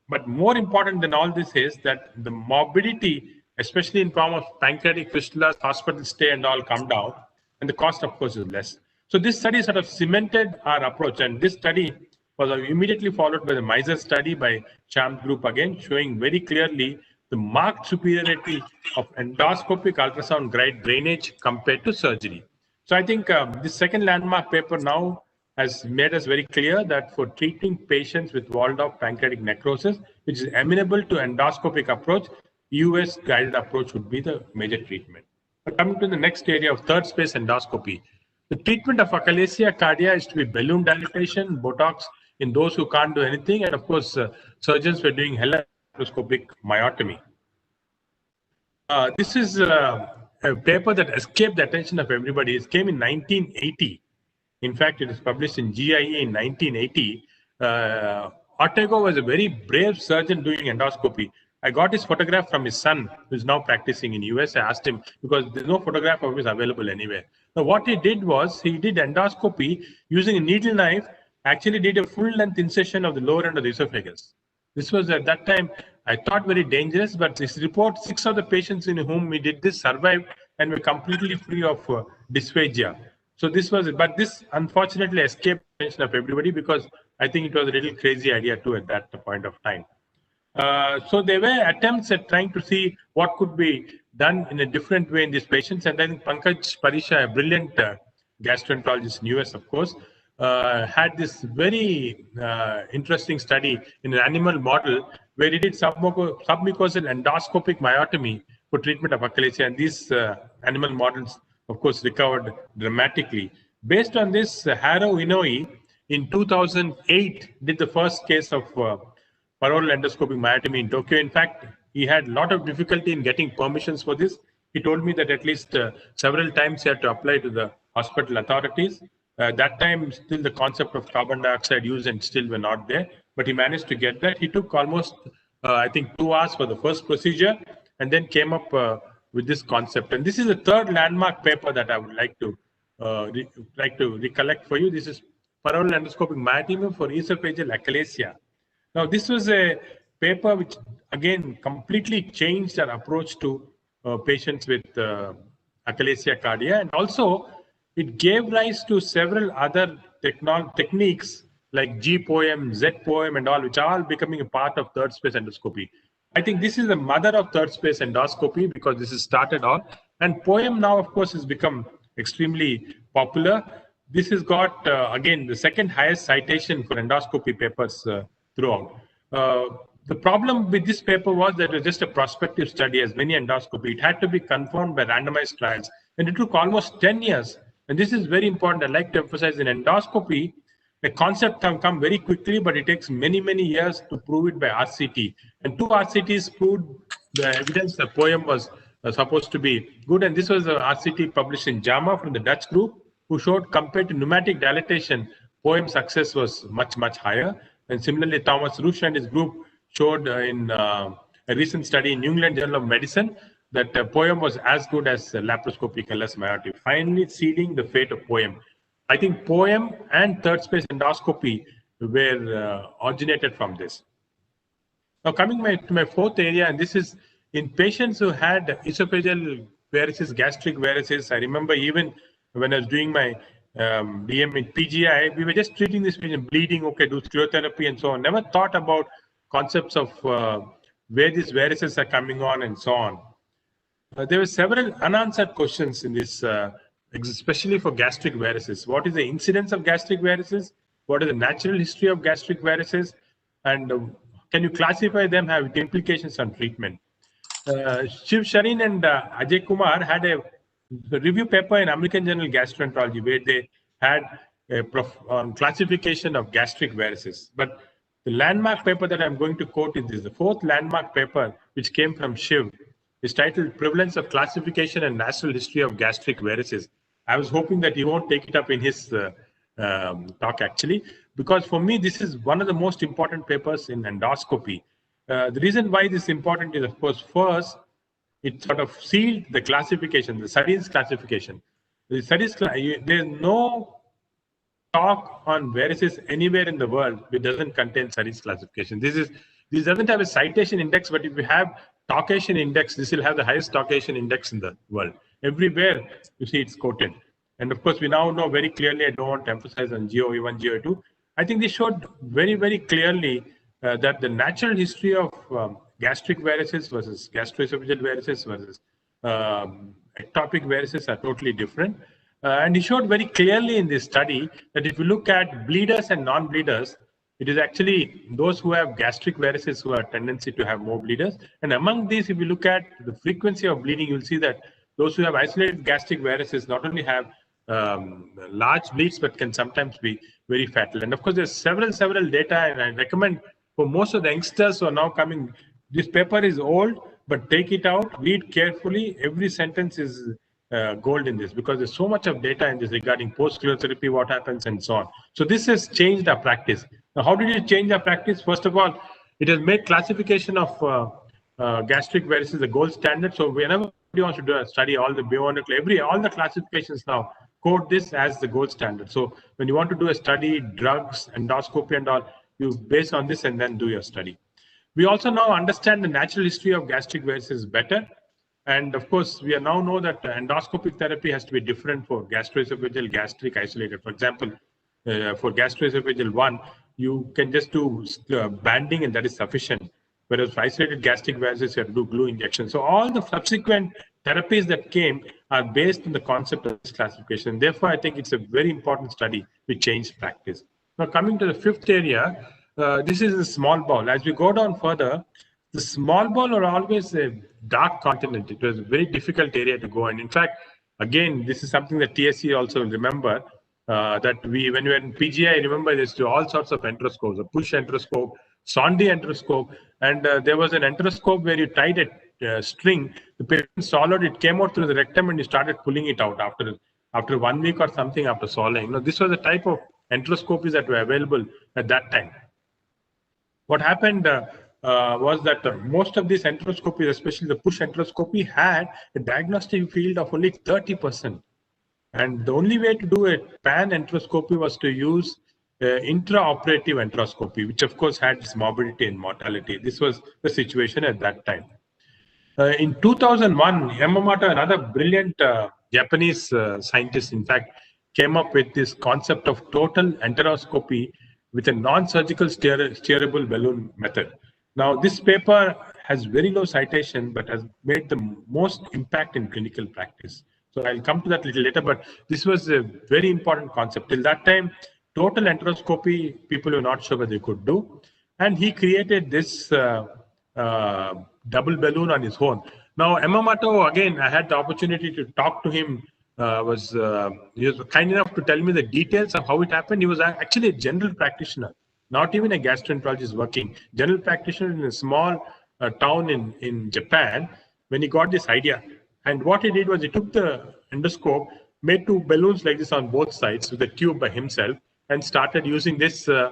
But more important than all this is that the morbidity especially in form of pancreatic fistulas, hospital stay and all come down, and the cost, of course, is less. So this study sort of cemented our approach, and this study was immediately followed by the Miser study by Champ Group again, showing very clearly the marked superiority of endoscopic ultrasound guide drainage compared to surgery. So I think this second landmark paper now has made us very clear that for treating patients with walled-off pancreatic necrosis, which is amenable to endoscopic approach, US guided approach would be the major treatment. But coming to the next area of third space endoscopy, the treatment of achalasia cardia is to be balloon dilatation, Botox in those who can't do anything, and of course, surgeons were doing laparoscopic myotomy. This is a paper that escaped the attention of everybody. It came in 1980. In fact, it was published in GIE in 1980. Ortego was a very brave surgeon doing endoscopy. I got his photograph from his son, who is now practicing in US. I asked him, because there's no photograph of his available anywhere. Now, what he did was, he did endoscopy using a needle knife, actually did a full-length incision of the lower end of the esophagus. This was at that time, I thought, very dangerous, but this report, 6 of the patients in whom we did this survived and were completely free of dysphagia. So this was, but this unfortunately escaped the attention of everybody because I think it was a little crazy idea too at that point of time. So there were attempts at trying to see what could be done in a different way in these patients. And I think Pankaj Parisha, a brilliant gastroenterologist in US, of course, had this very interesting study in an animal model where he did submucosal endoscopic myotomy for treatment of achalasia. And these animal models, of course, recovered dramatically. Based on this, Haro Inouye in 2008 did the first case of paroral endoscopic myotomy in Tokyo. In fact, he had a lot of difficulty in getting permissions for this. He told me that at least several times he had to apply to the hospital authorities. That time, still the concept of carbon dioxide use and still were not there, but he managed to get that. He took almost, I think, 2 hours for the first procedure and then came up with this concept. And this is the third landmark paper that I would like to recollect for you. This is paroral endoscopic myotomy for esophageal achalasia. Now, this was a paper which, again, completely changed our approach to patients with achalasia cardia, and also it gave rise to several other techniques like G-POEM, Z-POEM, and all, which are all becoming a part of third space endoscopy. I think this is the mother of third space endoscopy because this is started on, and POEM now, of course, has become extremely popular. This has got, again, the second highest citation for endoscopy papers throughout. The problem with this paper was that it was just a prospective study, as many endoscopy. It had to be confirmed by randomized trials, and it took almost 10 years. And this is very important. I'd like to emphasize in endoscopy, the concept can come very quickly, but it takes many, many years to prove it by RCT. And 2 RCTs proved the evidence the POEM was supposed to be good. And this was a RCT published in JAMA from the Dutch group, who showed compared to pneumatic dilatation, POEM success was much, much higher. And similarly, Thomas Rusch and his group showed in a recent study in New England Journal of Medicine that POEM was as good as laparoscopic LS myotomy, finally sealing the fate of POEM. I think POEM and third space endoscopy were originated from this. Now, coming to my fourth area, and this is in patients who had esophageal varices, gastric varices. I remember even when I was doing my DM in PGI, we were just treating this patient bleeding, okay, do sclerotherapy and so on. Never thought about concepts of where these varices are coming on and so on. There were several unanswered questions in this, especially for gastric varices. What is the incidence of gastric varices? What is the natural history of gastric varices? And can you classify them, have implications on treatment? Shiv Sharin and Ajay Kumar had a review paper in American Journal of Gastroenterology where they had a classification of gastric varices. But the landmark paper that I'm going to quote is this, the fourth landmark paper, which came from Shiv, is titled Prevalence of Classification and Natural History of Gastric Varices. I was hoping that he won't take it up in his talk, actually, because for me, this is one of the most important papers in endoscopy. The reason why this is important is, of course, first, it sort of sealed the classification, the Sardines classification. The Sardines, there's no talk on varices anywhere in the world which doesn't contain Sardines classification. This doesn't have a citation index, but if you have Caucasian index, this will have the highest Caucasian index in the world. Everywhere you see it's quoted. And of course, we now know very clearly, I don't want to emphasize on GOE1, GOE2. I think this showed very, very clearly that the natural history of gastric varices versus gastroesophageal varices versus ectopic varices are totally different. And he showed very clearly in this study that if you look at bleeders and non-bleeders, it is actually those who have gastric varices who have tendency to have more bleeders. And among these, if you look at the frequency of bleeding, you'll see that those who have isolated gastric varices not only have large bleeds, but can sometimes be very fatal. And of course, there's several data, and I recommend for most of the youngsters who are now coming, this paper is old, but take it out, read carefully. Every sentence is gold in this, because there's so much of data in this regarding post-sclerotherapy, what happens, and so on. So this has changed our practice. Now, how did it change our practice? First of all, it has made classification of gastric varices the gold standard. So whenever you want to do a study, all the biomolecular, all the classifications now code this as the gold standard. So when you want to do a study, drugs, endoscopy and all, you base on this and then do your study. We also now understand the natural history of gastric varices better. And of course, we now know that endoscopic therapy has to be different for gastroesophageal, gastric isolated. For example, for gastroesophageal 1, you can just do banding and that is sufficient. Whereas for isolated gastric varices, you have to do glue injection. So all the subsequent therapies that came are based on the concept of this classification. Therefore, I think it's a very important study which changed practice. Now, coming to the fifth area, this is a small bowel. As we go down further, the small bowel are always a dark continent. It was a very difficult area to go. And in fact, again, this is something that TSC also remember, that when we were in PGI, I remember there's all sorts of enteroscopes, a push enteroscope, Sondi enteroscope, and there was an enteroscope where you tied a string, the patient swallowed, it came out through the rectum and you started pulling it out after 1 week or something after swallowing. Now, this was the type of enteroscopies that were available at that time. What happened was that most of these enteroscopies, especially the push enteroscopy, had a diagnostic field of only 30%. And the only way to do a pan enteroscopy was to use intraoperative enteroscopy, which of course had its morbidity and mortality. This was the situation at that time. In 2001, Yamamoto, another brilliant Japanese scientist, in fact, came up with this concept of total enteroscopy with a non-surgical steerable balloon method. Now, this paper has very low citation, but has made the most impact in clinical practice. So I'll come to that a little later, but this was a very important concept. Till that time, total enteroscopy, people were not sure what they could do. And he created this double balloon on his own. Now, Yamamoto, again, I had the opportunity to talk to him. He was kind enough to tell me the details of how it happened. He was actually a general practitioner, not even a gastroenterologist working. General practitioner in a small town in Japan, when he got this idea. And what he did was he took the endoscope, made two balloons like this on both sides with a tube by himself, and started using this to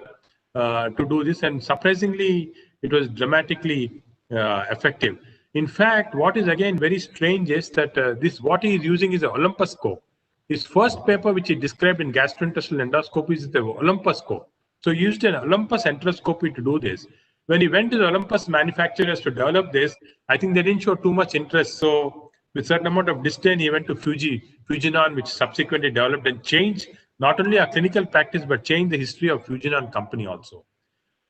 do this. And surprisingly, it was dramatically effective. In fact, what is again very strange is that what he is using is an Olympus scope. His first paper, which he described in gastrointestinal endoscopy, is the Olympus scope. So he used an Olympus enteroscopy to do this. When he went to the Olympus manufacturers to develop this, I think they didn't show too much interest. So with a certain amount of disdain, he went to Fujinon, which subsequently developed and changed not only our clinical practice, but changed the history of Fujinon company also.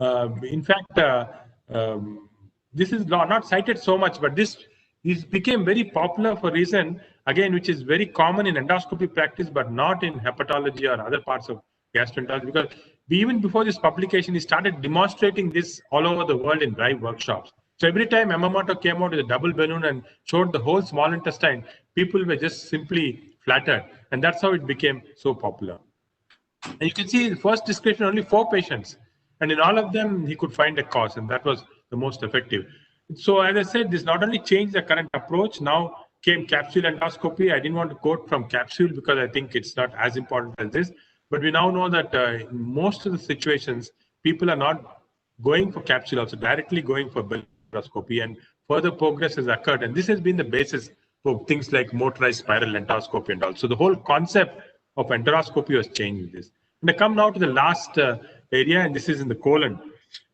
In fact, this is not cited so much, but this became very popular for a reason, again, which is very common in endoscopy practice, but not in hepatology or other parts of gastroenterology, because even before this publication, he started demonstrating this all over the world in live workshops. So every time Yamamoto came out with a double balloon and showed the whole small intestine, people were just simply flattered. And that's how it became so popular. And you can see in the first description, only 4 patients. And in all of them, he could find a cause, and that was the most effective. So as I said, this not only changed the current approach, now came capsule endoscopy. I didn't want to quote from capsule because I think it's not as important as this. But we now know that in most of the situations, people are not going for capsule, also directly going for balloon endoscopy, and further progress has occurred. And this has been the basis for things like motorized spiral endoscopy and all. So the whole concept of enteroscopy was changed with this. And I come now to the last area, and this is in the colon.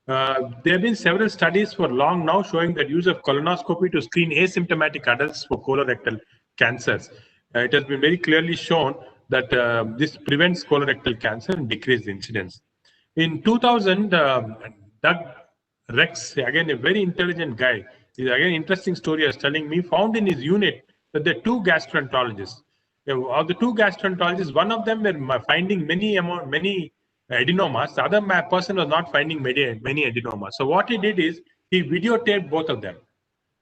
There have been several studies for long now showing that use of colonoscopy to screen asymptomatic adults for colorectal cancers. It has been very clearly shown that this prevents colorectal cancer and decreases incidence. In 2000, Doug Rex, again a very intelligent guy, is again interesting story is telling me, found in his unit that there are two gastroenterologists. Of the two gastroenterologists, one of them were finding many adenomas. The other person was not finding many adenomas. So what he did is he videotaped both of them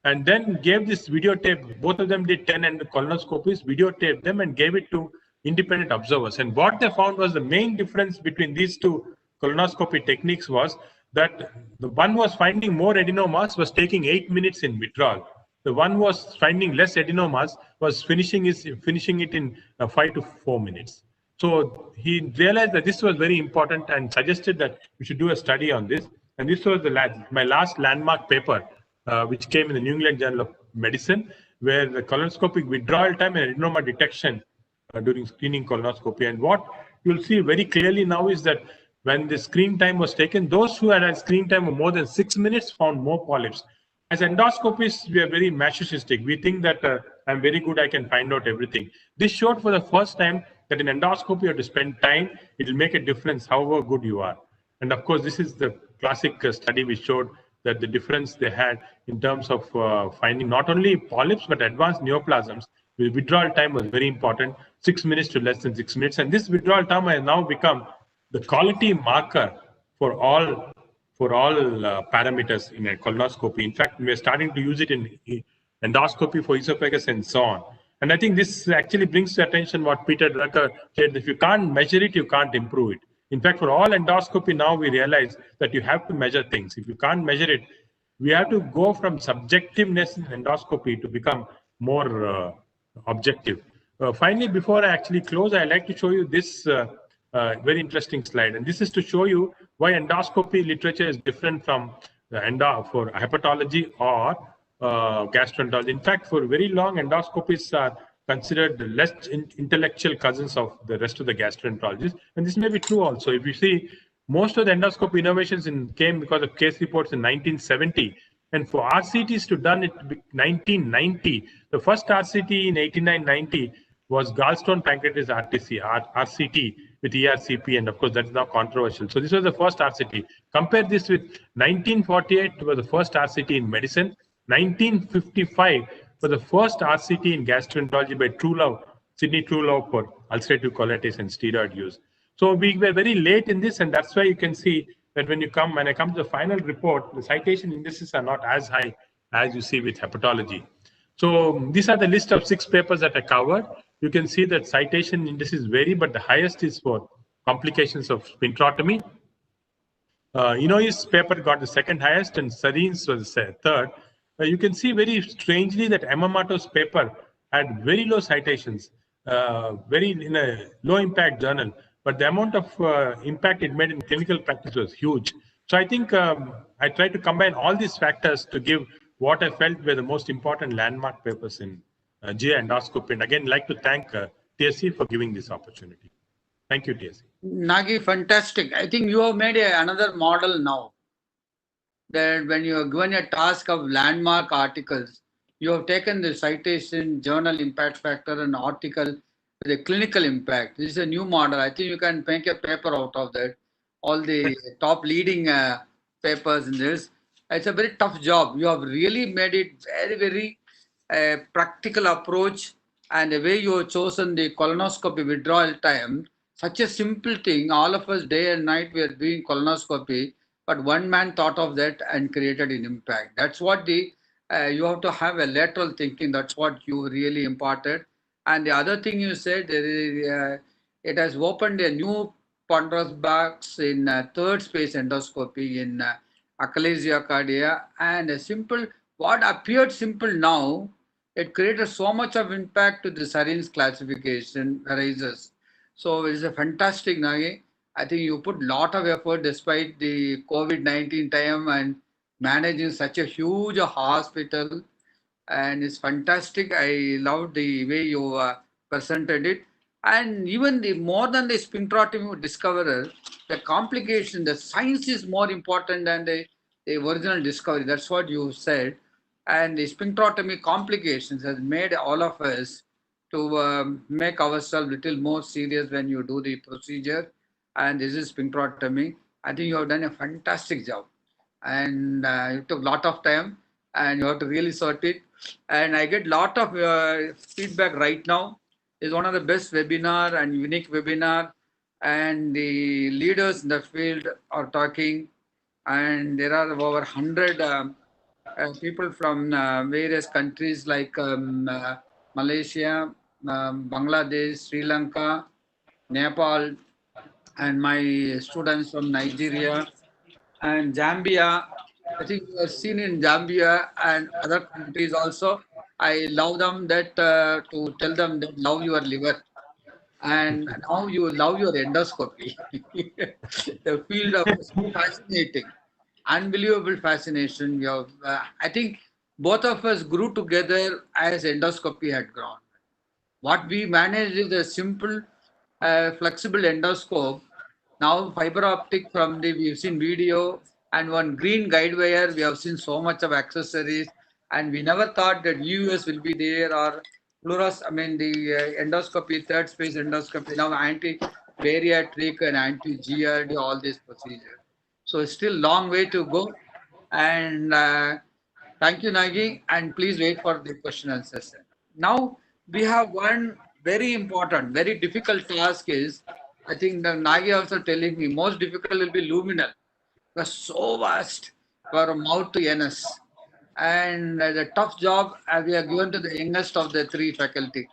and then gave this videotape. Both of them did 10 colonoscopies, videotaped them and gave it to independent observers. And what they found was the main difference between these two colonoscopy techniques was that the one was finding more adenomas was taking 8 minutes in withdrawal. The one was finding less adenomas was finishing it in 5 to 4 minutes. So he realized that this was very important and suggested that we should do a study on this. And this was my last landmark paper, which came in the New England Journal of Medicine, where the colonoscopic withdrawal time and adenoma detection during screening colonoscopy. And what you'll see very clearly now is that when the screen time was taken, those who had a screen time of more than 6 minutes found more polyps. As endoscopists, we are very masochistic. We think that I'm very good, I can find out everything. This showed for the first time that in endoscopy you have to spend time. It will make a difference however good you are. And of course, this is the classic study which showed that the difference they had in terms of finding not only polyps but advanced neoplasms. The withdrawal time was very important, 6 minutes to less than 6 minutes. And this withdrawal time has now become the quality marker for all parameters in a colonoscopy. In fact, we're starting to use it in endoscopy for esophagus and so on. And I think this actually brings to attention what Peter Drucker said: if you can't measure it, you can't improve it. In fact, for all endoscopy now, we realize that you have to measure things. If you can't measure it, we have to go from subjectiveness in endoscopy to become more objective. Finally, before I actually close, I'd like to show you this very interesting slide. And this is to show you why endoscopy literature is different from the for hepatology or gastroenterology. In fact, for very long, endoscopists are considered the less intellectual cousins of the rest of the gastroenterologists. And this may be true also. If you see, most of the endoscopy innovations came because of case reports in 1970. And for RCTs to done it 1990, the first RCT in 89-90 was gallstone pancreatitis RCT with ERCP, and of course that is now controversial. So this was the first RCT. Compare this with 1948 was the first RCT in medicine. 1955 was the first RCT in gastroenterology by Sidney Truelove for ulcerative colitis and steroid use. So we were very late in this, and that's why you can see that when I come to the final report, the citation indices are not as high as you see with hepatology. So these are the list of 6 papers that I covered. You can see that citation indices vary, but the highest is for complications of sphincterotomy. Inoi's paper got the second highest, and Sarin's was the third. You can see very strangely that Yamamoto's paper had very low citations, in a low impact journal, but the amount of impact it made in clinical practice was huge. So I think I tried to combine all these factors to give what I felt were the most important landmark papers in GI endoscopy. And again, I'd like to thank TSC for giving this opportunity. Thank you, TSC. Nagi, fantastic. I think you have made another model now. That when you are given a task of landmark articles, you have taken the citation, journal impact factor, and article with a clinical impact. This is a new model. I think you can make a paper out of that. All the top leading papers in this. It's a very tough job. You have really made it very, very practical approach, and the way you have chosen the colonoscopy withdrawal time. Such a simple thing. All of us day and night we are doing colonoscopy, but one man thought of that and created an impact. That's what you have to have a lateral thinking. That's what you really imparted. And the other thing you said, it has opened a new ponderous box in third space endoscopy in achalasia cardia, and what appeared simple now, it created so much of impact to the Sarin's classification arises. So it's a fantastic, Nagi. I think you put a lot of effort despite the COVID-19 time and managing such a huge hospital, and it's fantastic. I love the way you presented it. And even the more than the sphincterotomy discoverer, the complication, the science is more important than the original discovery. That's what you said. And the sphincterotomy complications has made all of us to make ourselves a little more serious when you do the procedure. And this is sphincterotomy. I think you have done a fantastic job. And it took a lot of time and you have to really sort it. And I get a lot of feedback right now. It's one of the best webinar and unique webinar, and the leaders in the field are talking, and there are over 100 people from various countries like Malaysia, Bangladesh, Sri Lanka, Nepal, and my students from Nigeria and Zambia. I think you have seen in Zambia and other countries also. I love them that to tell them that love your liver, and now you love your endoscopy. The field of so fascinating, unbelievable fascination. You have, I think both of us grew together as endoscopy had grown. What we managed is a simple, flexible endoscope. Now fiber optic from the we've seen video and one green guide wire. We have seen so much of accessories, and we never thought that US will be there or fluoros. I mean the endoscopy, third space endoscopy. Now anti bariatric and anti GRD, all these procedures. So it's still long way to go, and thank you, Nagi, and please wait for the question and session. Now we have one very important, very difficult task is, I think the Nagi also telling me most difficult will be luminal. It was so vast from mouth to anus. And the tough job we are given to the youngest of the three faculty,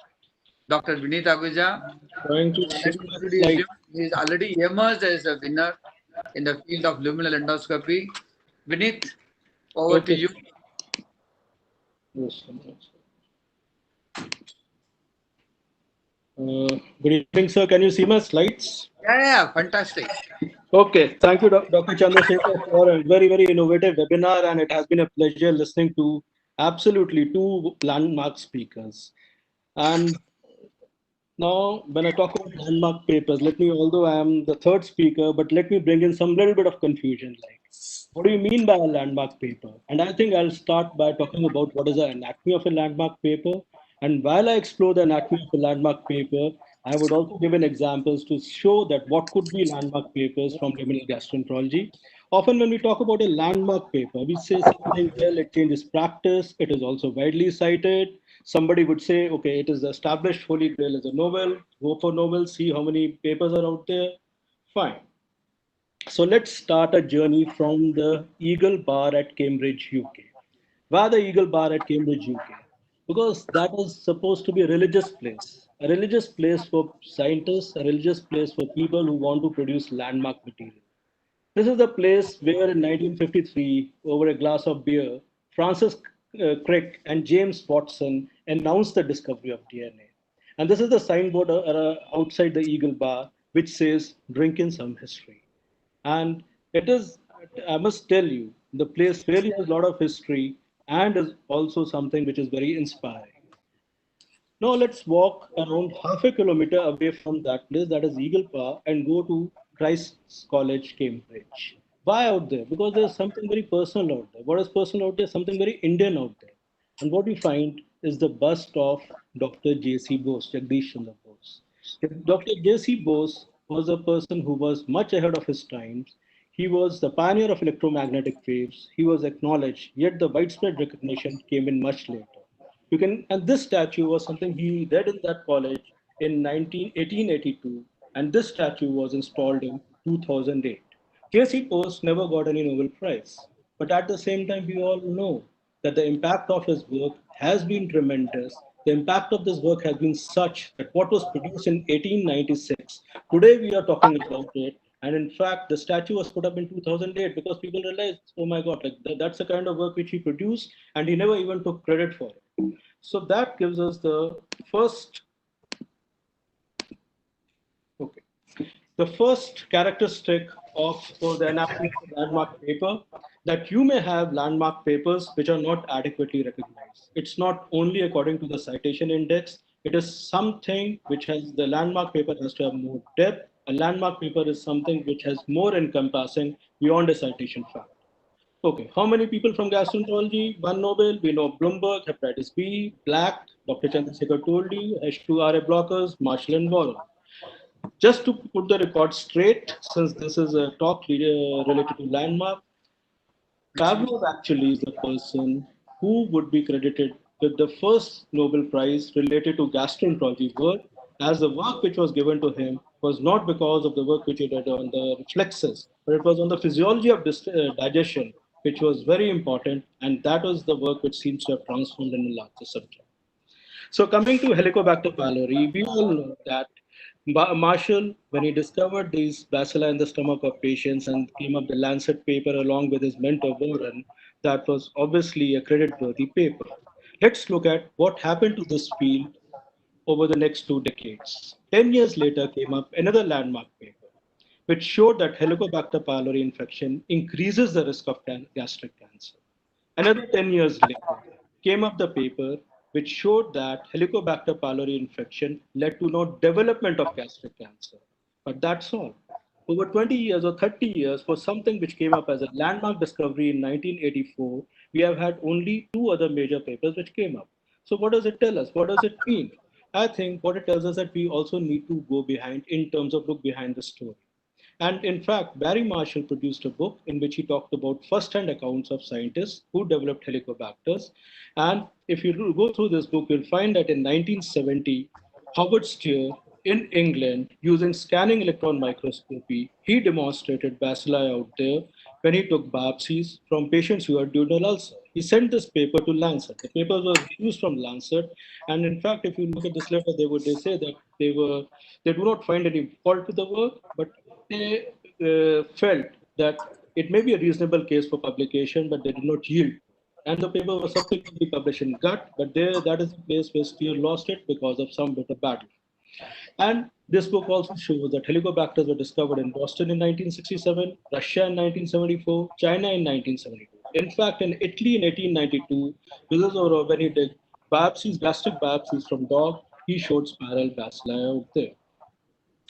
Dr. Vinit Aguja. Going to share my slide. He is already emerged as a winner in the field of luminal endoscopy. Vinit, over to Okay. you. Yes. Good evening, sir. Can you see my slides? Yeah, fantastic. Okay. Thank you, Dr. Chandrasekhar, for a very, very innovative webinar, and it has been a pleasure listening to absolutely two landmark speakers. And now, when I talk about landmark papers, let me, although I am the third speaker, but let me bring in some little bit of confusion. Like, what do you mean by a landmark paper? And I think I'll start by talking about what is the anatomy of a landmark paper. And while I explore the anatomy of a landmark paper, I would also give an examples to show that what could be landmark papers from luminal gastroenterology. Often when we talk about a landmark paper, we say something, well, it changes practice, it is also widely cited. Somebody would say, okay, it is established holy grail as a novel, go for novel, see how many papers are out there. Fine. So let's start a journey from the Eagle Bar at Cambridge, UK. Why the Eagle Bar at Cambridge, UK? Because that is supposed to be a religious place for scientists, a religious place for people who want to produce landmark material. This is the place where in 1953, over a glass of beer, Francis Crick and James Watson announced the discovery of DNA. And this is the signboard outside the Eagle Bar, which says, drink in some history. And it is, I must tell you, the place really has a lot of history and is also something which is very inspiring. Now let's walk around half a kilometer away from that place, that is Eagle Park, and go to Christ's College, Cambridge. Why out there? Because there's something very personal out there. What is personal out there? Something very Indian out there. And what we find is the bust of Dr. J.C. Bose, Jagdish Chandra Bose. Dr. J.C. Bose was a person who was much ahead of his times. He was the pioneer of electromagnetic waves. He was acknowledged, yet the widespread recognition came in much later. You can, and this statue was something he did in that college in 1882, and this statue was installed in 2008. J.C. Bose never got any Nobel Prize, but at the same time, we all know that the impact of his work has been tremendous. The impact of this work has been such that what was produced in 1896, today we are talking about it. And in fact, the statue was put up in 2008 because people realized, oh my God, like that's the kind of work which he produced, and he never even took credit for it. So that gives us the first, okay, the first characteristic of the anatomy of a landmark paper, that you may have landmark papers which are not adequately recognized. It's not only according to the citation index, It is something which has, the landmark paper has to have more depth. A landmark paper is something which has more encompassing beyond a citation fact. Okay, how many people from gastroenterology? One Nobel, we know Bloomberg, hepatitis B, Black, Dr. Chandrasekhar told you, H2RA blockers, Marshall and Warren. Just to put the record straight, since this is a talk related to landmark, Pavlov actually is the person who would be credited with the first Nobel Prize related to gastroenterology work, as the work which was given to him was not because of the work which he did on the reflexes, but it was on the physiology of digestion, which was very important, and that was the work which seems to have transformed in a larger subject. So coming to Helicobacter pylori, we all know that Marshall, when he discovered these bacilli in the stomach of patients and came up the Lancet paper along with his mentor Warren, that was obviously a credit-worthy paper. Let's look at what happened to this field over the next 2 decades. 10 years later came up another landmark paper, which showed that Helicobacter pylori infection increases the risk of gastric cancer. Another 10 years later came up the paper which showed that Helicobacter pylori infection led to no development of gastric cancer. But that's all. Over 20 years or 30 years for something which came up as a landmark discovery in 1984, we have had only 2 other major papers which came up. So what does it tell us? What does it mean? I think what it tells us that we also need to go behind in terms of look behind the story. And in fact, Barry Marshall produced a book in which he talked about first-hand accounts of scientists who developed helicobacters. And if you go through this book, you'll find that in 1970, Howard Steer in England, using scanning electron microscopy, he demonstrated bacilli out there when he took biopsies from patients who had duodenal ulcer. He sent this paper to Lancet. The paper was used from Lancet, and in fact, if you look at this letter, they say that they do not find any fault with the work, but they felt that it may be a reasonable case for publication, but they did not yield. And the paper was subsequently published in Gut, but that is the place where Steer lost it because of some bitter battle. And this book also shows that helicobacters were discovered in Boston in 1967, Russia in 1974, China in 1972. In fact, in Italy in 1892, when he did biopsies, gastric biopsies from dog, he showed spiral bacilli out there.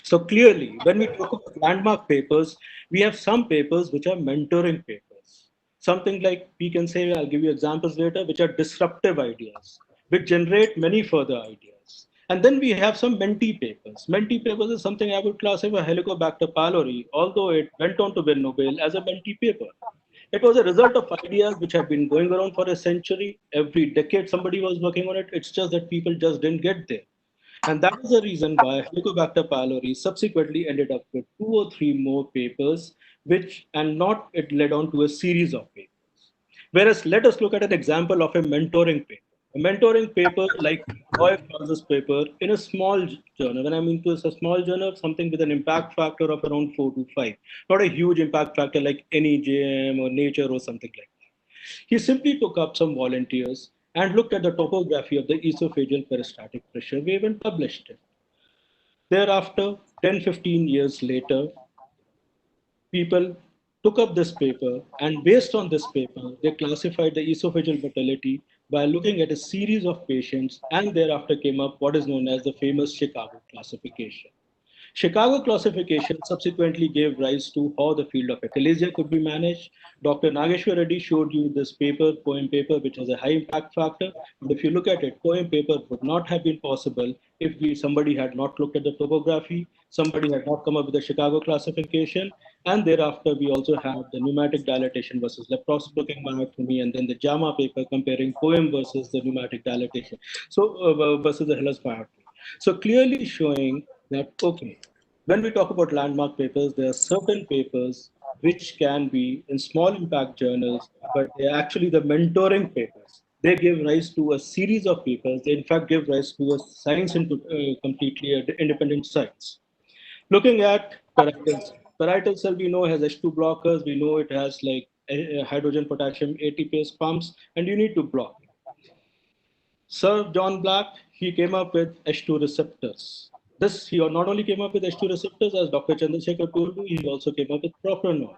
So clearly, when we talk about landmark papers, we have some papers which are mentoring papers. Something like we can say, I'll give you examples later, which are disruptive ideas, which generate many further ideas. And then we have some mentee papers. Mentee papers is something I would classify Helicobacter pylori, although it went on to win Nobel as a mentee paper. It was a result of ideas which have been going around for a century. Every decade somebody was working on it. It's just that people just didn't get there. And that is the reason why Helicobacter pylori subsequently ended up with 2 or 3 more papers, which and not it led on to a series of papers. Whereas let us look at an example of a mentoring paper. A mentoring paper like Roy Francis paper in a small journal. When I mean to a small journal, something with an impact factor of around 4 to 5, not a huge impact factor like any JM or Nature or something like that. He simply took up some volunteers and looked at the topography of the esophageal peristaltic pressure wave and published it. Thereafter, 10, 15 years later, people took up this paper, and based on this paper, they classified the esophageal mortality by looking at a series of patients, and thereafter came up what is known as the famous Chicago classification. Chicago classification subsequently gave rise to how the field of achalasia could be managed. Dr. Nageshwar Reddy showed you this paper, poem paper, which has a high impact factor. But if you look at it, poem paper would not have been possible if somebody had not looked at the topography, somebody had not come up with the Chicago classification, and thereafter we also have the pneumatic dilatation versus laparoscopic myectomy, and then the JAMA paper comparing poem versus the pneumatic dilatation, versus the Hellas myectomy. So clearly showing that, okay, when we talk about landmark papers, there are certain papers which can be in small impact journals, but they're actually the mentoring papers. They give rise to a series of papers. They in fact give rise to a science into completely independent science. Looking at parietal cell. Parietal cell we know has H2 blockers. We know it has like hydrogen potassium ATPase pumps, and you need to block it. Sir John Black, he came up with H2 receptors. He not only came up with H2 receptors, as Dr. Chandrasekhar told you, he also came up with propranolol.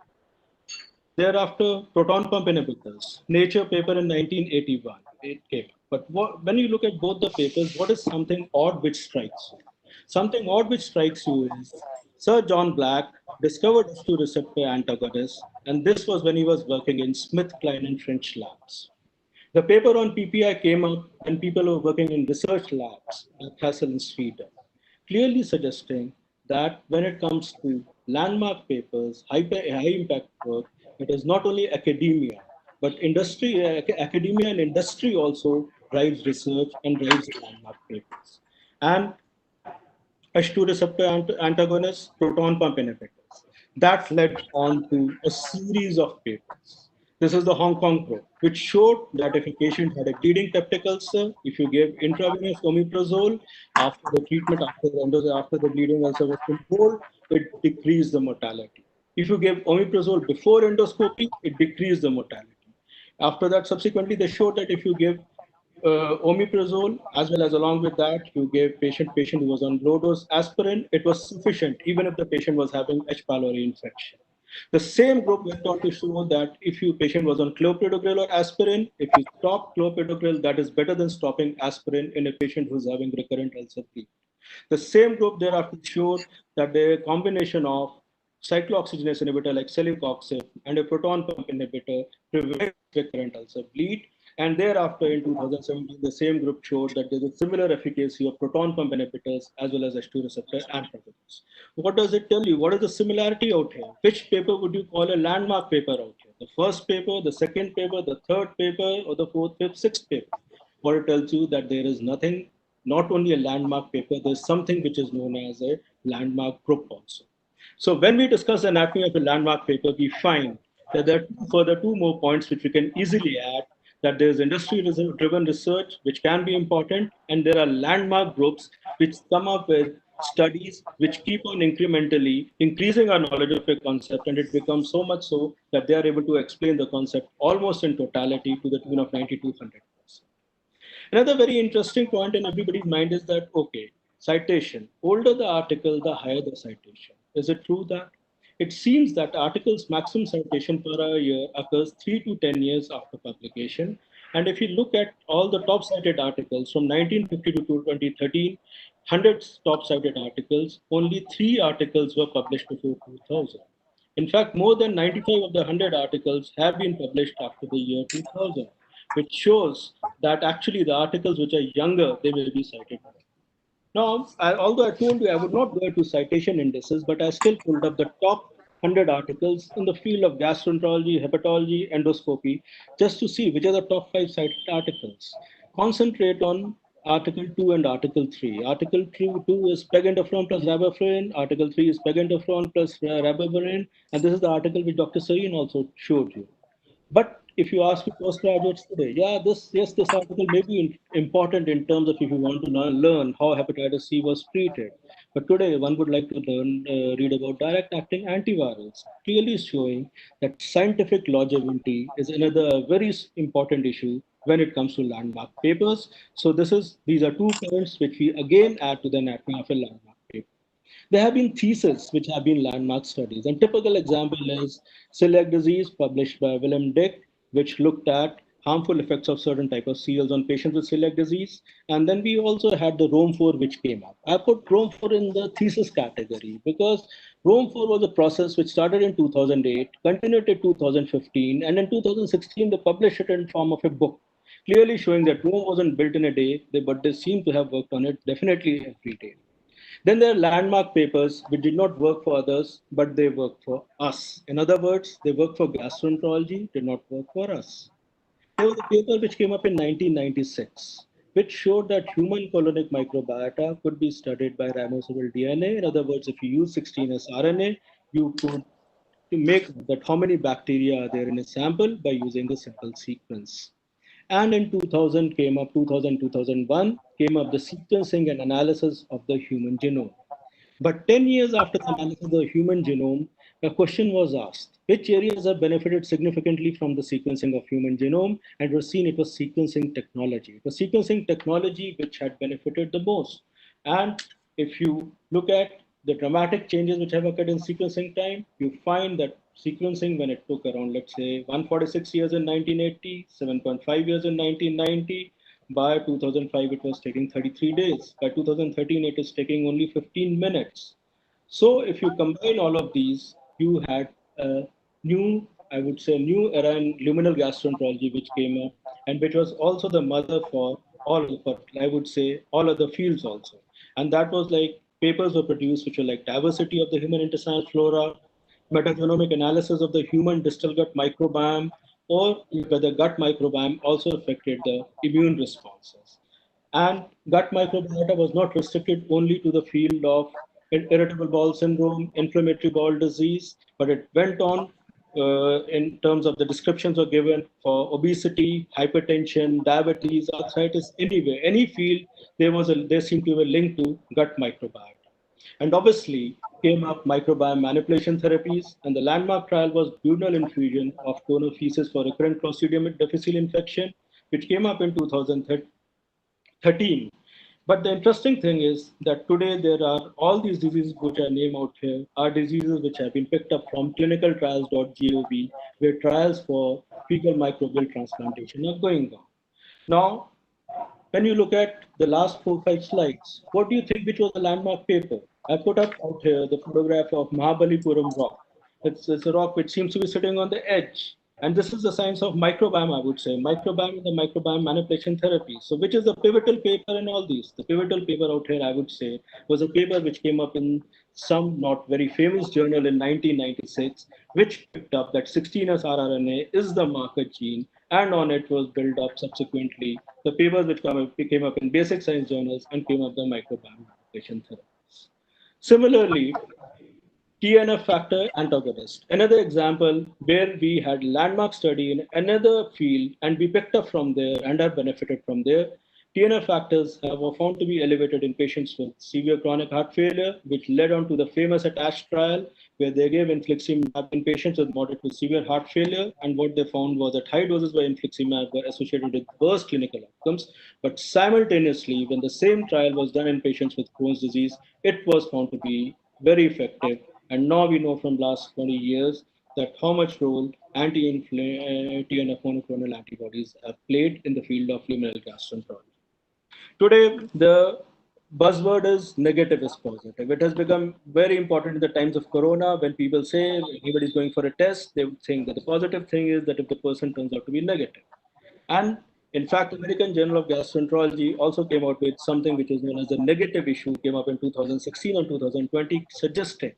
Thereafter, proton pump inhibitors. Nature paper in 1981, it came. But when you look at both the papers, what is something odd which strikes you? Something odd which strikes you is Sir John Black discovered H2 receptor antagonists, and this was when he was working in Smith, Kline, and French labs. The paper on PPI came out when people were working in research labs at Castle and Sweden, clearly suggesting that when it comes to landmark papers, high impact work, it is not only academia, but academia and industry also drives research and drives landmark papers. And H2 receptor antagonists, proton pump inhibitors. That led on to a series of papers. This is the Hong Kong probe, which showed that if a patient had a bleeding peptic ulcer, if you gave intravenous omeprazole after the treatment, after the bleeding ulcer was controlled, it decreased the mortality. If you gave omeprazole before endoscopy, it decreased the mortality. After that, subsequently, they showed that if you give omeprazole, as well as along with that, you gave patient who was on low dose aspirin, it was sufficient, even if the patient was having H. pylori infection. The same group went on to show that if your patient was on clopidogrel or aspirin, if you stop clopidogrel, that is better than stopping aspirin in a patient who's having recurrent ulcer bleed. The same group thereafter showed that the combination of cyclooxygenase inhibitor like celecoxib and a proton pump inhibitor prevents recurrent ulcer bleed. And thereafter, in 2017, the same group showed that there's a similar efficacy of proton pump inhibitors as well as H2 receptor antagonists. What does it tell you? What is the similarity out here? Which paper would you call a landmark paper out here? The first paper, the second paper, the third paper, or the fourth, fifth, sixth paper? What it tells you that there is nothing, not only a landmark paper, there's something which is known as a landmark group also. So when we discuss the anatomy of a landmark paper, we find that there are two more points which we can easily add, that there is industry-driven research, which can be important, and there are landmark groups which come up with studies which keep on incrementally increasing our knowledge of a concept, and it becomes so much so that they are able to explain the concept almost in totality to the tune of 90-100%. Another very interesting point in everybody's mind is that, okay, citation, older the article, the higher the citation. Is it true that? It seems that articles' maximum citation per year occurs 3 to 10 years after publication. And if you look at all the top cited articles from 1950 to 2013, 100 top cited articles, only 3 articles were published before 2000. In fact, more than 95 of the 100 articles have been published after the year 2000, which shows that actually the articles which are younger, they will be cited more. Now, although I told you I would not go to citation indices, but I still pulled up the top 100 articles in the field of gastroenterology, hepatology, endoscopy, just to see which are the top 5 cited articles. Concentrate on Article 2 and Article 3. Article 2 is peginterferon plus ribavirin. Article 3 is peginterferon plus ribavirin. And this is the article which Dr. Sareen also showed you. But if you ask me postgraduates today, this article may be important in terms of if you want to learn how hepatitis C was treated. But today, one would like to read about direct acting antivirals, clearly showing that scientific longevity is another very important issue when it comes to landmark papers. So these are 2 points which we again add to the anatomy of a landmark paper. There have been theses which have been landmark studies. And typical example is celiac disease published by Willem Dick, which looked at harmful effects of certain type of cereals on patients with celiac disease. And then we also had the Rome 4 which came up. I put Rome 4 in the thesis category because Rome 4 was a process which started in 2008, continued to 2015, and in 2016 they published it in form of a book, clearly showing that Rome wasn't built in a day, but they seem to have worked on it definitely every day. Then there are landmark papers which did not work for others, but they work for us. In other words, they work for gastroenterology, did not work for us. There was a paper which came up in 1996, which showed that human colonic microbiota could be studied by ribosomal DNA. In other words, if you use 16S RNA, you could make that how many bacteria are there in a sample by using the simple sequence. And in 2001, came up the sequencing and analysis of the human genome. But 10 years after the analysis of the human genome, a question was asked, which areas have benefited significantly from the sequencing of human genome? And was seen it was sequencing technology. It was sequencing technology which had benefited the most. And if you look at the dramatic changes which have occurred in sequencing time, you find that sequencing, when it took around, let's say, 146 years in 1980, 7.5 years in 1990, By 2005, it was taking 33 days. By 2013, it is taking only 15 minutes. So if you combine all of these, you had a new, I would say, new era in luminal gastroenterology, which came up, and which was also the mother for I would say, all other fields also. And that was like papers were produced which were like diversity of the human intestinal flora, metagenomic analysis of the human distal gut microbiome, or whether gut microbiome also affected the immune responses. And gut microbiota was not restricted only to the field of irritable bowel syndrome, inflammatory bowel disease, but it went on in terms of the descriptions were given for obesity, hypertension, diabetes, arthritis, anywhere, any field, there seemed to be a link to gut microbiota. And obviously came up microbiome manipulation therapies, and the landmark trial was duodenal infusion of donor feces for recurrent Clostridium difficile infection, which came up in 2013. But the interesting thing is that today there are all these diseases which are named out here are diseases which have been picked up from clinicaltrials.gov, where trials for fecal microbial transplantation are going on. Now, when you look at the last 4 5 slides, what do you think which was the landmark paper? I put up out here the photograph of Mahabalipuram rock. It's a rock which seems to be sitting on the edge. And this is the science of microbiome, I would say. Microbiome and the microbiome manipulation therapy. So which is the pivotal paper in all these? The pivotal paper out here, I would say, was a paper which came up in some not very famous journal in 1996, which picked up that 16S rRNA is the marker gene, and on it was built up subsequently the papers which came up in basic science journals and came up the microbiome manipulation therapies. Similarly, TNF factor antagonist. Another example where we had landmark study in another field and we picked up from there and have benefited from there. TNF factors were found to be elevated in patients with severe chronic heart failure, which led on to the famous ATTACH trial, where they gave infliximab in patients with moderate to severe heart failure. And what they found was that high doses of infliximab were associated with worse clinical outcomes. But simultaneously, when the same trial was done in patients with Crohn's disease, it was found to be very effective. And now we know from last 20 years that how much role anti-TNF monoclonal antibodies have played in the field of luminal gastroenterology. Today, the buzzword is negative is positive. It has become very important in the times of Corona. When people say anybody is going for a test, they would think that the positive thing is that if the person turns out to be negative. And in fact, American Journal of Gastroenterology also came out with something which is known as the negative issue, came up in 2016 and 2020, suggesting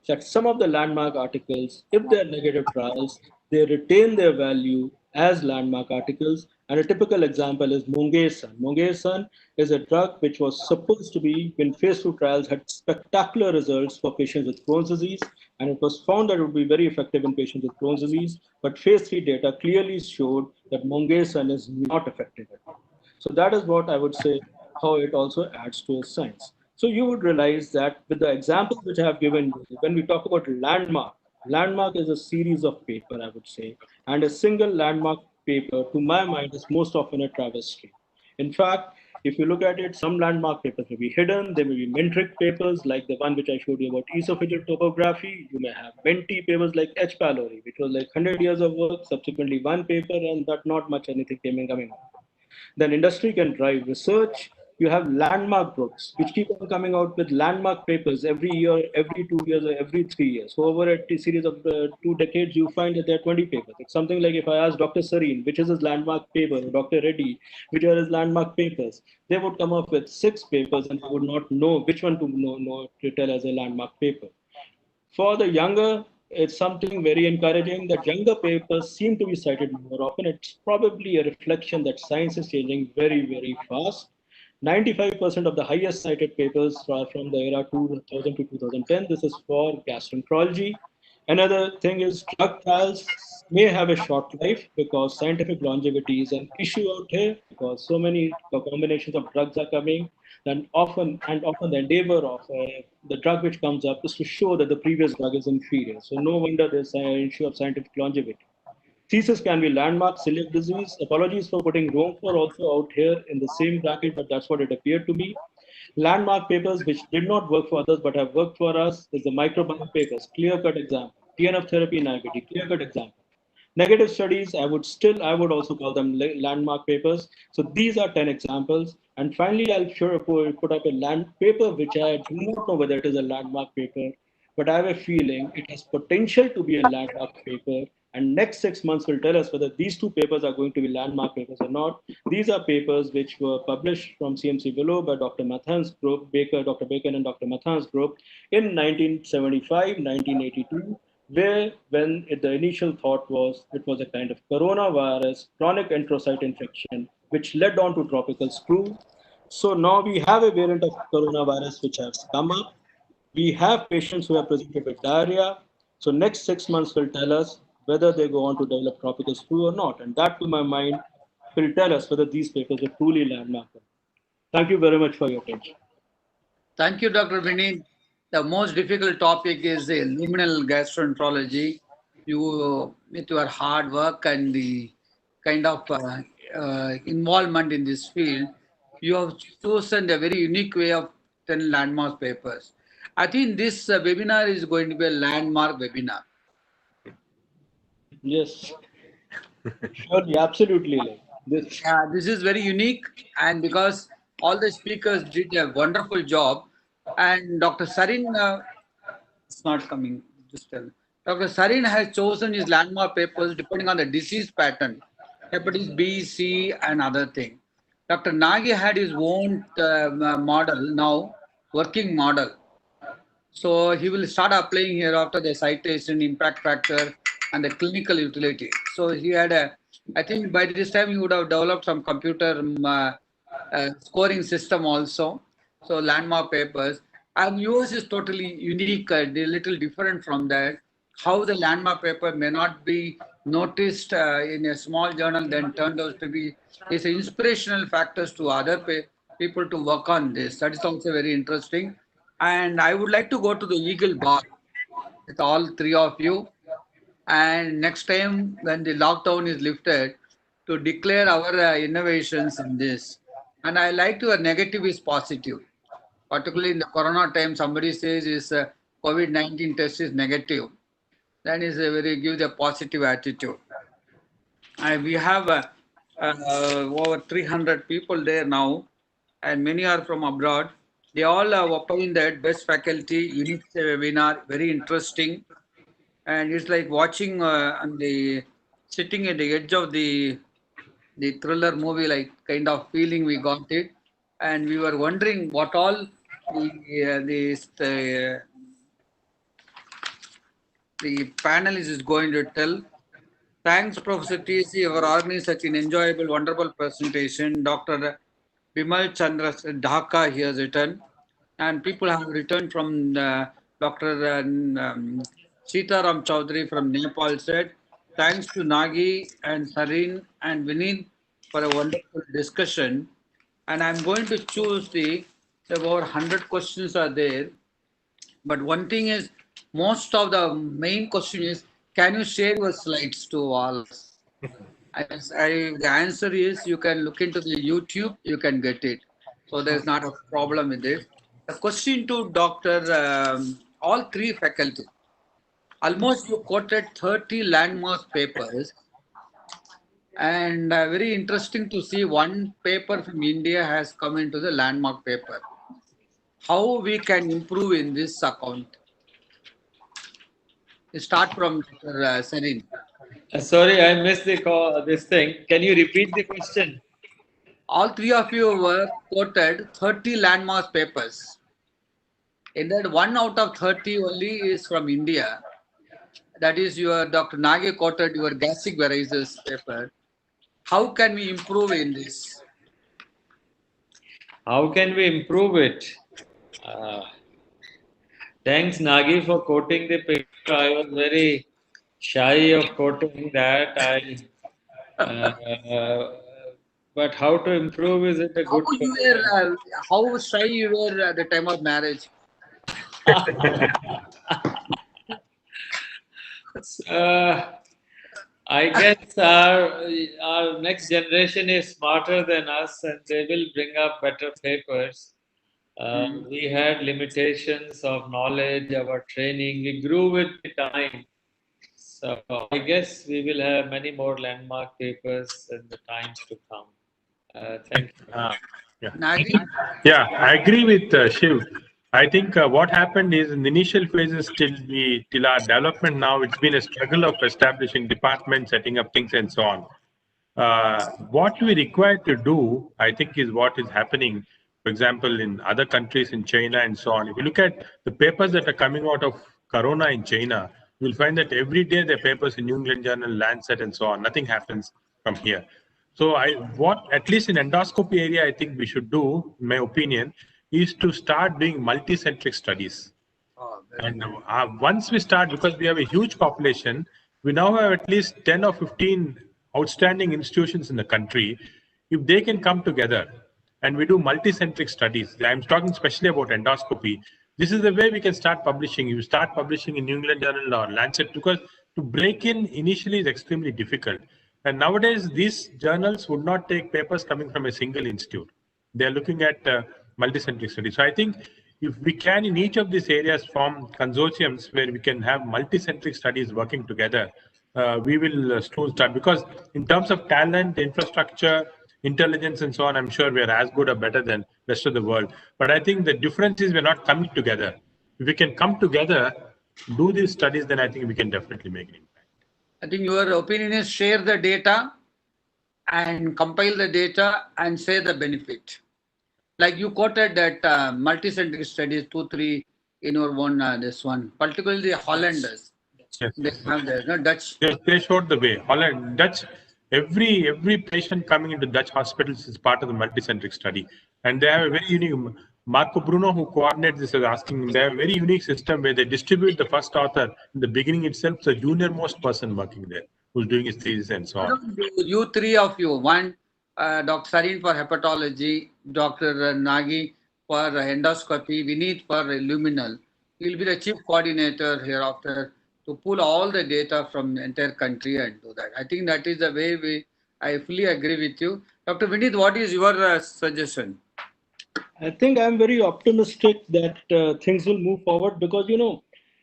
that some of the landmark articles, if they're negative trials, they retain their value as landmark articles. And a typical example is Mongesan. Mongesan is a drug which was supposed to be, when phase 2 trials had spectacular results for patients with Crohn's disease, and it was found that it would be very effective in patients with Crohn's disease, but phase 3 data clearly showed that Mongesan is not effective at all. So that is what I would say, how it also adds to a science. So you would realize that with the examples which I have given you, when we talk about landmark, landmark is a series of paper, I would say, and a single landmark paper, to my mind, is most often a travesty. In fact, if you look at it, some landmark papers may be hidden. There may be Mentric papers, like the one which I showed you about esophageal topography. You may have Menti papers like H. pylori, which was like 100 years of work, subsequently one paper, and that not much anything coming up. Then industry can drive research. You have landmark books, which keep on coming out with landmark papers every year, every 2 years, or every 3 years. So over a series of 2 decades, you find that there are 20 papers. It's something like if I ask Dr. Sareen, which is his landmark paper, or Dr. Reddy, which are his landmark papers, they would come up with 6 papers and they would not know which one to tell as a landmark paper. For the younger, it's something very encouraging that younger papers seem to be cited more often. It's probably a reflection that science is changing very, very fast. 95% of the highest cited papers are from the era 2000 to 2010. This is for gastroenterology. Another thing is drug trials may have a short life because scientific longevity is an issue out here because so many combinations of drugs are coming. And often the endeavor of the drug which comes up is to show that the previous drug is inferior. So no wonder there's an issue of scientific longevity. Thesis can be landmark, celiac disease. Apologies for putting Rome for also out here in the same bracket, but that's what it appeared to be. Landmark papers which did not work for others but have worked for us is the microbiome papers, clear-cut example. TNF therapy in IBD, clear-cut example. Negative studies, I would also call them landmark papers. So these are 10 examples. And finally, I'll sure put up a land paper, which I do not know whether it is a landmark paper, but I have a feeling it has potential to be a landmark paper. And next 6 months will tell us whether these two papers are going to be landmark papers or not. These are papers which were published from CMC below by Dr. Mathan's group, Dr. Bacon and Dr. Mathan's group in 1975, 1982, where the initial thought was it was a kind of coronavirus, chronic enterocyte infection, which led on to tropical screw. So now we have a variant of coronavirus which has come up. We have patients who are presented with diarrhea. So next 6 months will tell us whether they go on to develop tropical screw or not. And that, to my mind, will tell us whether these papers are truly landmark. Thank you very much for your attention. Thank you, Dr. Vinny. The most difficult topic is the luminal gastroenterology. You, with your hard work and the kind of involvement in this field, you have chosen a very unique way of 10 landmark papers. I think this webinar is going to be a landmark webinar. Yes, surely, absolutely. This is very unique, and because all the speakers did a wonderful job, and Dr. Sarin, it's not coming. Just tell. Dr. Sarin has chosen his landmark papers depending on the disease pattern, hepatitis B, C, and other thing. Dr. Nagi had his own model now, working model. So he will start applying here after the citation, impact factor, and the clinical utility. So he had I think by this time he would have developed some computer scoring system also. So landmark papers. And yours is totally unique, a little different from that. How the landmark paper may not be noticed in a small journal, then turned out to be is inspirational factors to other people to work on this. That is also very interesting. And I would like to go to the Eagle Bar with all three of you. And next time when the lockdown is lifted, to declare our innovations in this. And I like your negative is positive. Particularly in the corona time, somebody says is COVID-19 test is negative. Then is a very give the positive attitude. And we have over 300 people there now, and many are from abroad. They all are opined that best faculty, unique webinar, very interesting, and it's like watching on the sitting at the edge of the thriller movie, like kind of feeling we got it, and we were wondering what all the panelist is going to tell. Thanks, Professor TC, for organizing such an enjoyable, wonderful presentation. Dr. Bimal Chandra Dhaka he has written, and people have returned from Dr. Sitaram Chaudhary from Nepal said, thanks to Nagi and Sarin and Vinith for a wonderful discussion. And I'm going to choose about 100 questions are there. But one thing is, most of the main question is, can you share your slides to all? The answer is you can look into the YouTube, you can get it. So there's not a problem with it. The question to Dr. All three faculty. Almost you quoted 30 landmark papers, and very interesting to see one paper from India has come into the landmark paper. How we can improve in this account? You start from Dr. Sarin. Sorry, I missed the call, this thing. Can you repeat the question? All three of you were quoted 30 landmark papers. In that, 1 out of 30 only is from India. That is your Dr. Nage quoted your gastric varices paper. How can we improve in this? How can we improve it? Thanks, Nagi, for quoting the paper. I was very shy of quoting that. But how to improve is it a good question? How shy you were at the time of marriage? I guess our next generation is smarter than us, and they will bring up better papers. We had limitations of knowledge, our training. We grew with the time. So I guess we will have many more landmark papers in the times to come. Thank you. Yeah. Nagi? Yeah, I agree with Shiv. I think what happened is in the initial phases till our development now, it's been a struggle of establishing departments, setting up things, and so on. What we require to do, I think, is what is happening, for example, in other countries, in China and so on. If you look at the papers that are coming out of Corona in China, you'll find that every day there are papers in New England Journal, Lancet, and so on. Nothing happens from here. So what at least in endoscopy area, I think we should do, in my opinion, is to start doing multicentric studies. Oh, And once we start, because we have a huge population, we now have at least 10 or 15 outstanding institutions in the country. If they can come together and we do multicentric studies, I'm talking especially about endoscopy, this is the way we can start publishing. You start publishing in New England Journal or Lancet, because to break in initially is extremely difficult. And nowadays, these journals would not take papers coming from a single institute. They're looking at multicentric studies. So I think if we can, in each of these areas, form consortiums where we can have multicentric studies working together, we will soon start. Because in terms of talent, infrastructure, intelligence, and so on, I'm sure we are as good or better than rest of the world. But I think the difference is we're not coming together. If we can come together, do these studies, then I think we can definitely make an impact. I think your opinion is share the data and compile the data and say the benefit. Like you quoted that multicentric studies, 2, 3 in your one, this one, particularly the Hollanders. Yes. They have the Dutch. They showed the way. Holland, Dutch, every patient coming into Dutch hospitals is part of the multicentric study, and they have a very unique. Marco Bruno, who coordinates this, is asking. They have a very unique system where they distribute the first author in the beginning itself, the junior most person working there, who's doing his thesis and so Why on. don't you three of you, one, Dr. Sareen for hepatology, Dr. Nagi for endoscopy, Vineet for luminal. He will be the chief coordinator hereafter to pull all the data from the entire country and do that. I think that is the way I fully agree with you. Dr. Vineet, what is your suggestion? I think I'm very optimistic that things will move forward because,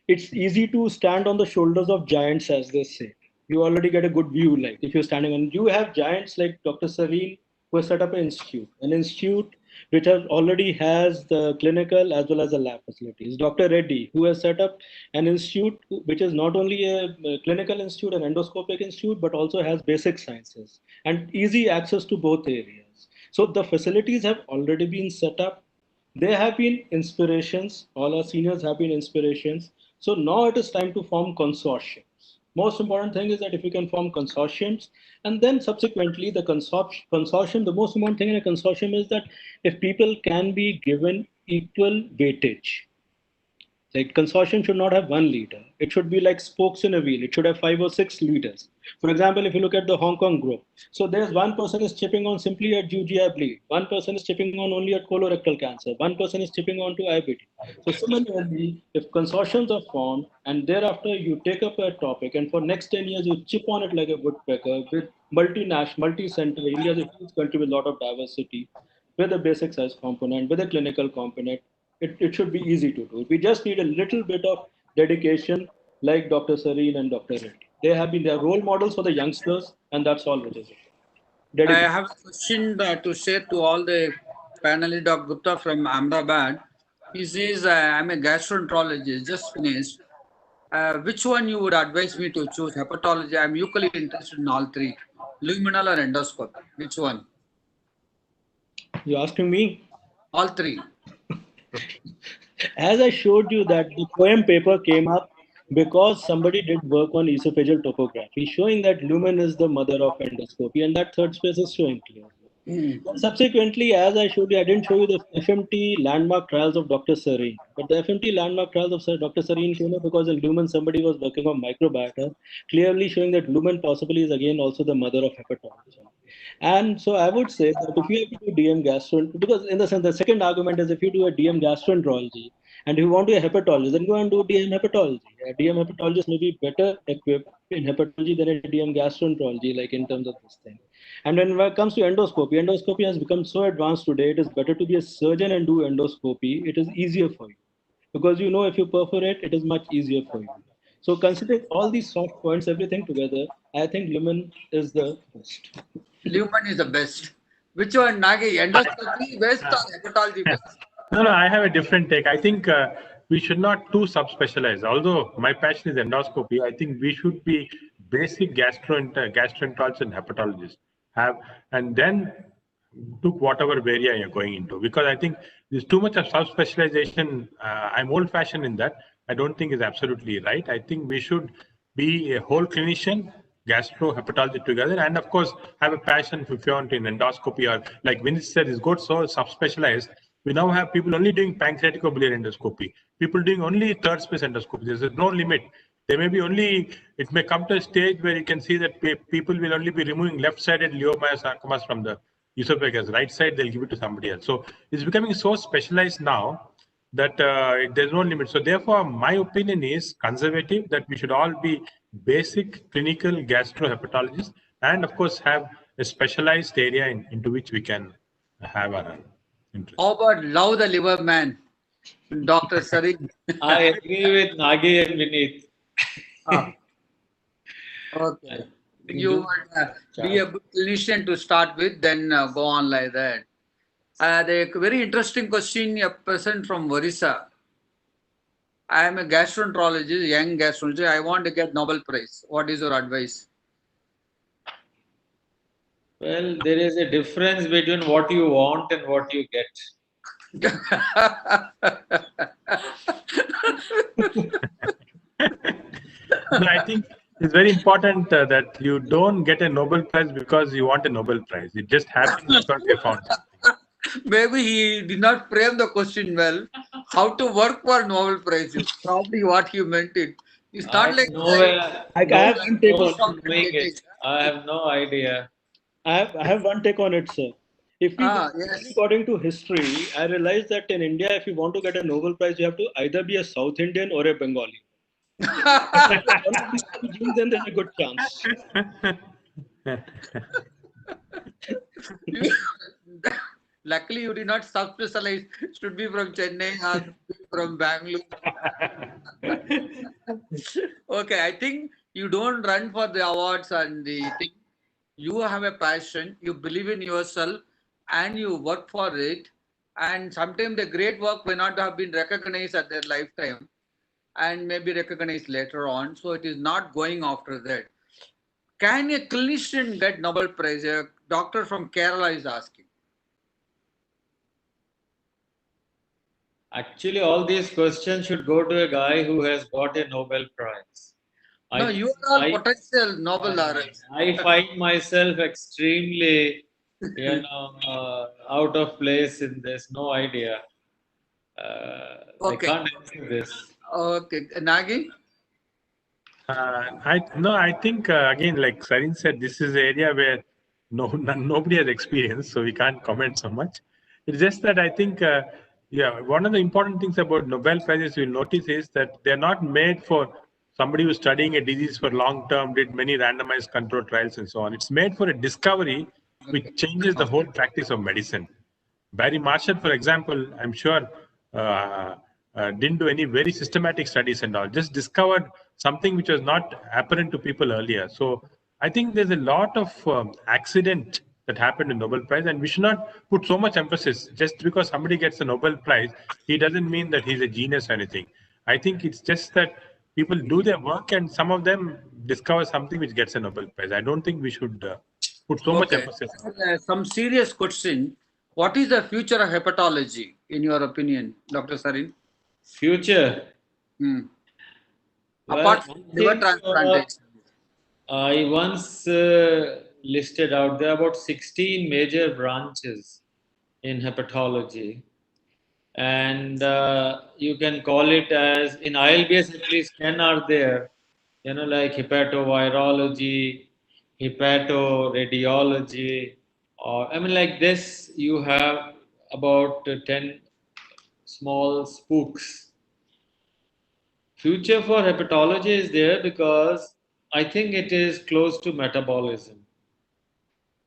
it's easy to stand on the shoulders of giants, as they say. You already get a good view, like if you're standing on, you have giants like Dr. Sareen, who has set up an institute which already has the clinical as well as the lab facilities. Dr. Reddy, who has set up an institute which is not only a clinical institute, an endoscopic institute, but also has basic sciences and easy access to both areas. So the facilities have already been set up. They have been inspirations. All our seniors have been inspirations. So now it is time to form consortiums. Most important thing is that if you can form consortiums, and then subsequently the consortium, the most important thing in a consortium is that if people can be given equal weightage. Like consortium should not have one leader. It should be like spokes in a wheel. It should have 5 or 6 leaders. For example, if you look at the Hong Kong group, so there's one person is chipping on simply at UGI bleed. One person is chipping on only at colorectal cancer. One person is chipping on to IBD. So similarly, if consortiums are formed and thereafter you take up a topic and for next 10 years you chip on it like a woodpecker with multinational, multi-center, India is a huge country with a lot of diversity, with a basic size component, with a clinical component, it should be easy to do. We just need a little bit of dedication, like Dr. Sareen and Dr. Reddy. They have been their role models for the youngsters, and that's all it is. I Dedication. have a question to share to all the panelists. Dr. Gupta from Ahmedabad. He says, I'm a gastroenterologist, just finished. Which one you would advise me to choose? Hepatology. I'm equally interested in all three. Luminal or endoscopy? Which one? You asking me? All three. As I showed you that the poem paper came up because somebody did work on esophageal topography, showing that lumen is the mother of endoscopy, and that third space is showing clearly. Then subsequently, as I showed you, I didn't show you the FMT landmark trials of Dr. Sareen. But the FMT landmark trials of Dr. Sareen came up because in Lumen somebody was working on microbiota, clearly showing that Lumen possibly is again also the mother of hepatology. And so I would say that if you have to do DM gastroenterology, because in the sense the second argument is if you do a DM gastroenterology and if you want to be a hepatologist, then go and do DM hepatology. A DM hepatologist may be better equipped in hepatology than a DM gastroenterology, like in terms of this thing. And when it comes to endoscopy has become so advanced today, it is better to be a surgeon and do endoscopy. It is easier for you because if you perforate, it is much easier for you. So considering all these soft points, everything together, I think Lumen is the best. Lumen is the best. Which one, Nagi? Endoscopy best or hepatology best? No, no, I have a different take. I think we should not too subspecialize. Although my passion is endoscopy, I think we should be basic gastroenterologists and hepatologists have, and then took whatever area you're going into. Because I think there's too much of subspecialization. I'm old-fashioned in that. I don't think is absolutely right. I think we should be a whole clinician, gastro, hepatology together, and of course have a passion if you want in endoscopy or like Vinith said, is got so subspecialized. We now have people only doing pancreatic biliary endoscopy, people doing only third space endoscopy. There's no limit. There may be only, it may come to a stage where you can see that people will only be removing left-sided leiomyosarcomas from the esophagus. Right side, they'll give it to somebody else. So it's becoming so specialized now that there's no limit. So therefore, my opinion is conservative that we should all be basic clinical gastrohepatologists and of course have a specialized area into which we can have our interest. How about love the liver man, Dr. Sarin? I agree with Nagi and Vineet. Okay. You would be a good clinician to start with, then go on like that. The very interesting question, a person from Orissa. I am a gastroenterologist, young gastroenterologist. I want to get Nobel Prize. What is your advice? Well, there is a difference between what you want and what you get. No, I think it's very important that you don't get a Nobel Prize because you want a Nobel Prize. It just happens because you found something. Maybe he did not frame the question well. How to work for Nobel Prize is probably what he meant it. It's not like I have one take on it. I have no idea. I have one take on it, sir. If we go yes. according to history, I realized that in India, if you want to get a Nobel Prize, you have to either be a South Indian or a Bengali. One of these two genes, then there's a good chance. Luckily, you did not subspecialize. Should be from Chennai or from Bangalore. Okay, I think you don't run for the awards and the thing. You have a passion, you believe in yourself, and you work for it. And sometimes the great work may not have been recognized at their lifetime and maybe recognized later on. So it is not going after that. Can a clinician get Nobel Prize? A doctor from Kerala is asking. Actually, all these questions should go to a guy who has got a Nobel Prize. No, you are potential Nobel laureate. I find myself extremely, out of place in this. No idea. Okay. I can't answer this. Okay, Nagi? I think again, like Sarin said, this is an area where nobody has experience, so we can't comment so much. It's just that I think, one of the important things about Nobel Prizes you'll notice is that they're not made for somebody who's studying a disease for long term, did many randomized control trials and so on. It's made for a discovery which changes the whole practice of medicine. Barry Marshall, for example, I'm sure didn't do any very systematic studies and all, just discovered something which was not apparent to people earlier. So I think there's a lot of accident that happened in Nobel Prize, and we should not put so much emphasis. Just because somebody gets a Nobel Prize, he doesn't mean that he's a genius or anything. I think it's just that people do their work and some of them discover something which gets a Nobel Prize. I don't think we should put so much emphasis on it. Some serious question. What is the future of hepatology, in your opinion, Dr. Sarin? Future? Well, Apart from liver transplantation. I once listed out there are about 16 major branches in hepatology. And you can call it as, in ILBS at least 10 are there, like hepatovirology, hepatoradiology, or like this, you have about 10 small spooks. Future for hepatology is there because I think it is close to metabolism.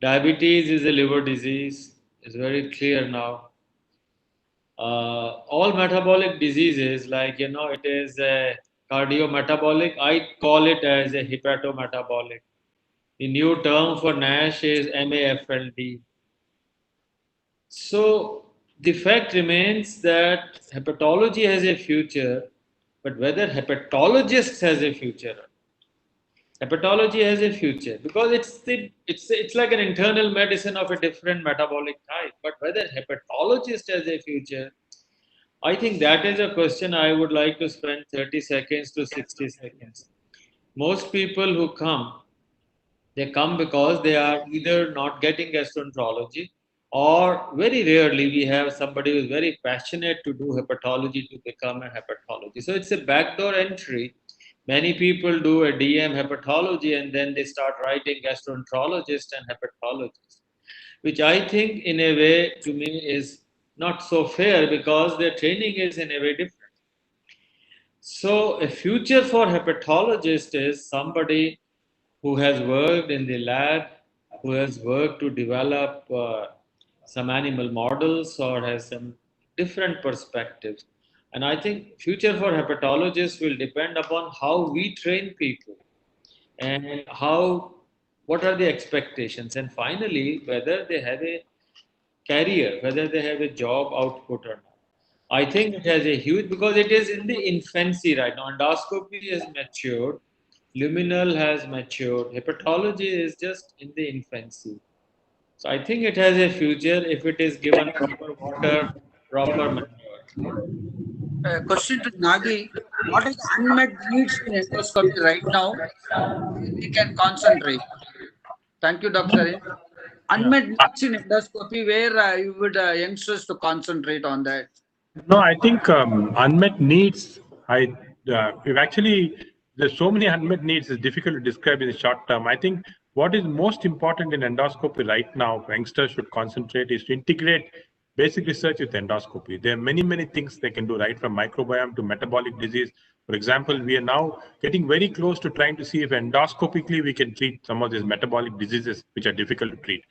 Diabetes is a liver disease, it's very clear now. All metabolic diseases, it is cardiometabolic. I call it as a hepatometabolic. The new term for NASH is MAFLD. So the fact remains that hepatology has a future, but whether hepatologist has a future, hepatology has a future because it's like an internal medicine of a different metabolic type. But whether hepatologist has a future, I think that is a question I would like to spend 30 seconds to 60 seconds. Most people who come, they come because they are either not getting gastroenterology, or very rarely we have somebody who is very passionate to do hepatology to become a hepatologist. So it's a backdoor entry. Many people do a DM hepatology and then they start writing gastroenterologist and hepatologist, which I think in a way to me is not so fair because their training is in a way different. So a future for hepatologist is somebody who has worked in the lab, who has worked to develop some animal models or has some different perspectives. And I think future for hepatologists will depend upon how we train people and how what are the expectations, and finally whether they have a career, whether they have a job output or not. I think it has a huge because it is in the infancy right now. Endoscopy has matured, luminal has matured, hepatology is just in the infancy. So I think it has a future if it is given proper water, proper manure. Question to Nagi. What is the unmet needs in endoscopy right now? We can concentrate. Thank you, Dr. Sarin. Yeah. Unmet needs in endoscopy, where you would youngsters to concentrate on that. No, I think unmet needs. We've actually there's so many unmet needs. It's difficult to describe in the short term. I think what is most important in endoscopy right now, youngsters should concentrate is to integrate basic research with endoscopy. There are many things they can do, right from microbiome to metabolic disease. For example, we are now getting very close to trying to see if endoscopically we can treat some of these metabolic diseases which are difficult to treat.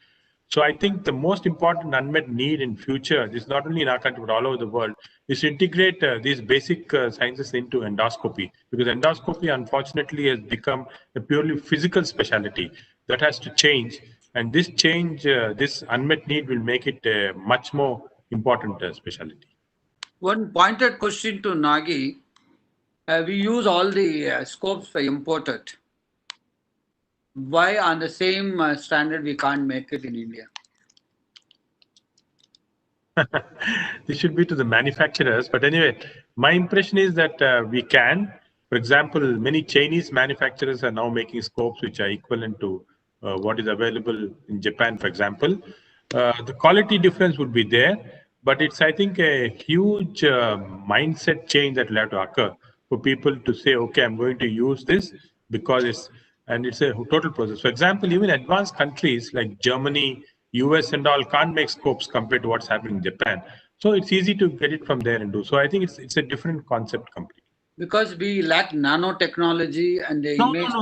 So I think the most important unmet need in future, this is not only in our country but all over the world, is to integrate these basic sciences into endoscopy, because endoscopy unfortunately has become a purely physical specialty that has to change, and this change, this unmet need will make it a much more important specialty. One pointed question to Nagi. We use all the scopes for imported. Why on the same standard we can't make it in India? This should be to the manufacturers. But anyway, my impression is that we can. For example, many Chinese manufacturers are now making scopes which are equivalent to what is available in Japan, for example. The quality difference would be there, but it's, I think, a huge mindset change that will have to occur for people to say, okay, I'm going to use this because it's a total process. For example, even advanced countries like Germany, US and all can't make scopes compared to what's happening in Japan. So it's easy to get it from there and do. So I think it's a different concept completely. Because we lack nanotechnology and the image.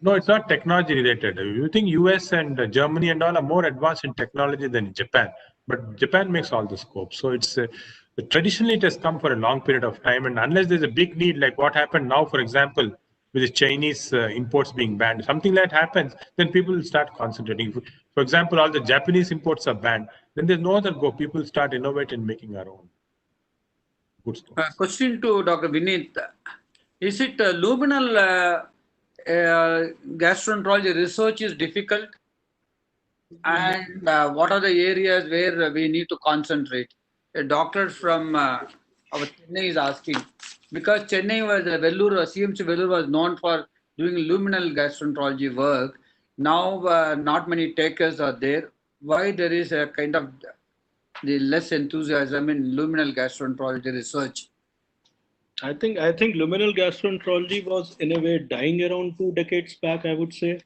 No, it's not technology related. You think US and Germany and all are more advanced in technology than Japan, but Japan makes all the scopes. So it's traditionally it has come for a long period of time, and unless there's a big need like what happened now, for example, with the Chinese imports being banned, something like that happens, then people will start concentrating. For example, all the Japanese imports are banned, then there's no other go. People start innovating and making our own good scopes. Question to Dr. Vineet. Is it luminal gastroenterology research is difficult? And what are the areas where we need to concentrate? A doctor from our Chennai is asking, because Chennai was Vellore, CMC Vellore was known for doing luminal gastroenterology work. Now, not many takers are there. Why there is a kind of the less enthusiasm in luminal gastroenterology research? I think luminal gastroenterology was in a way dying around 2 decades back, I would say.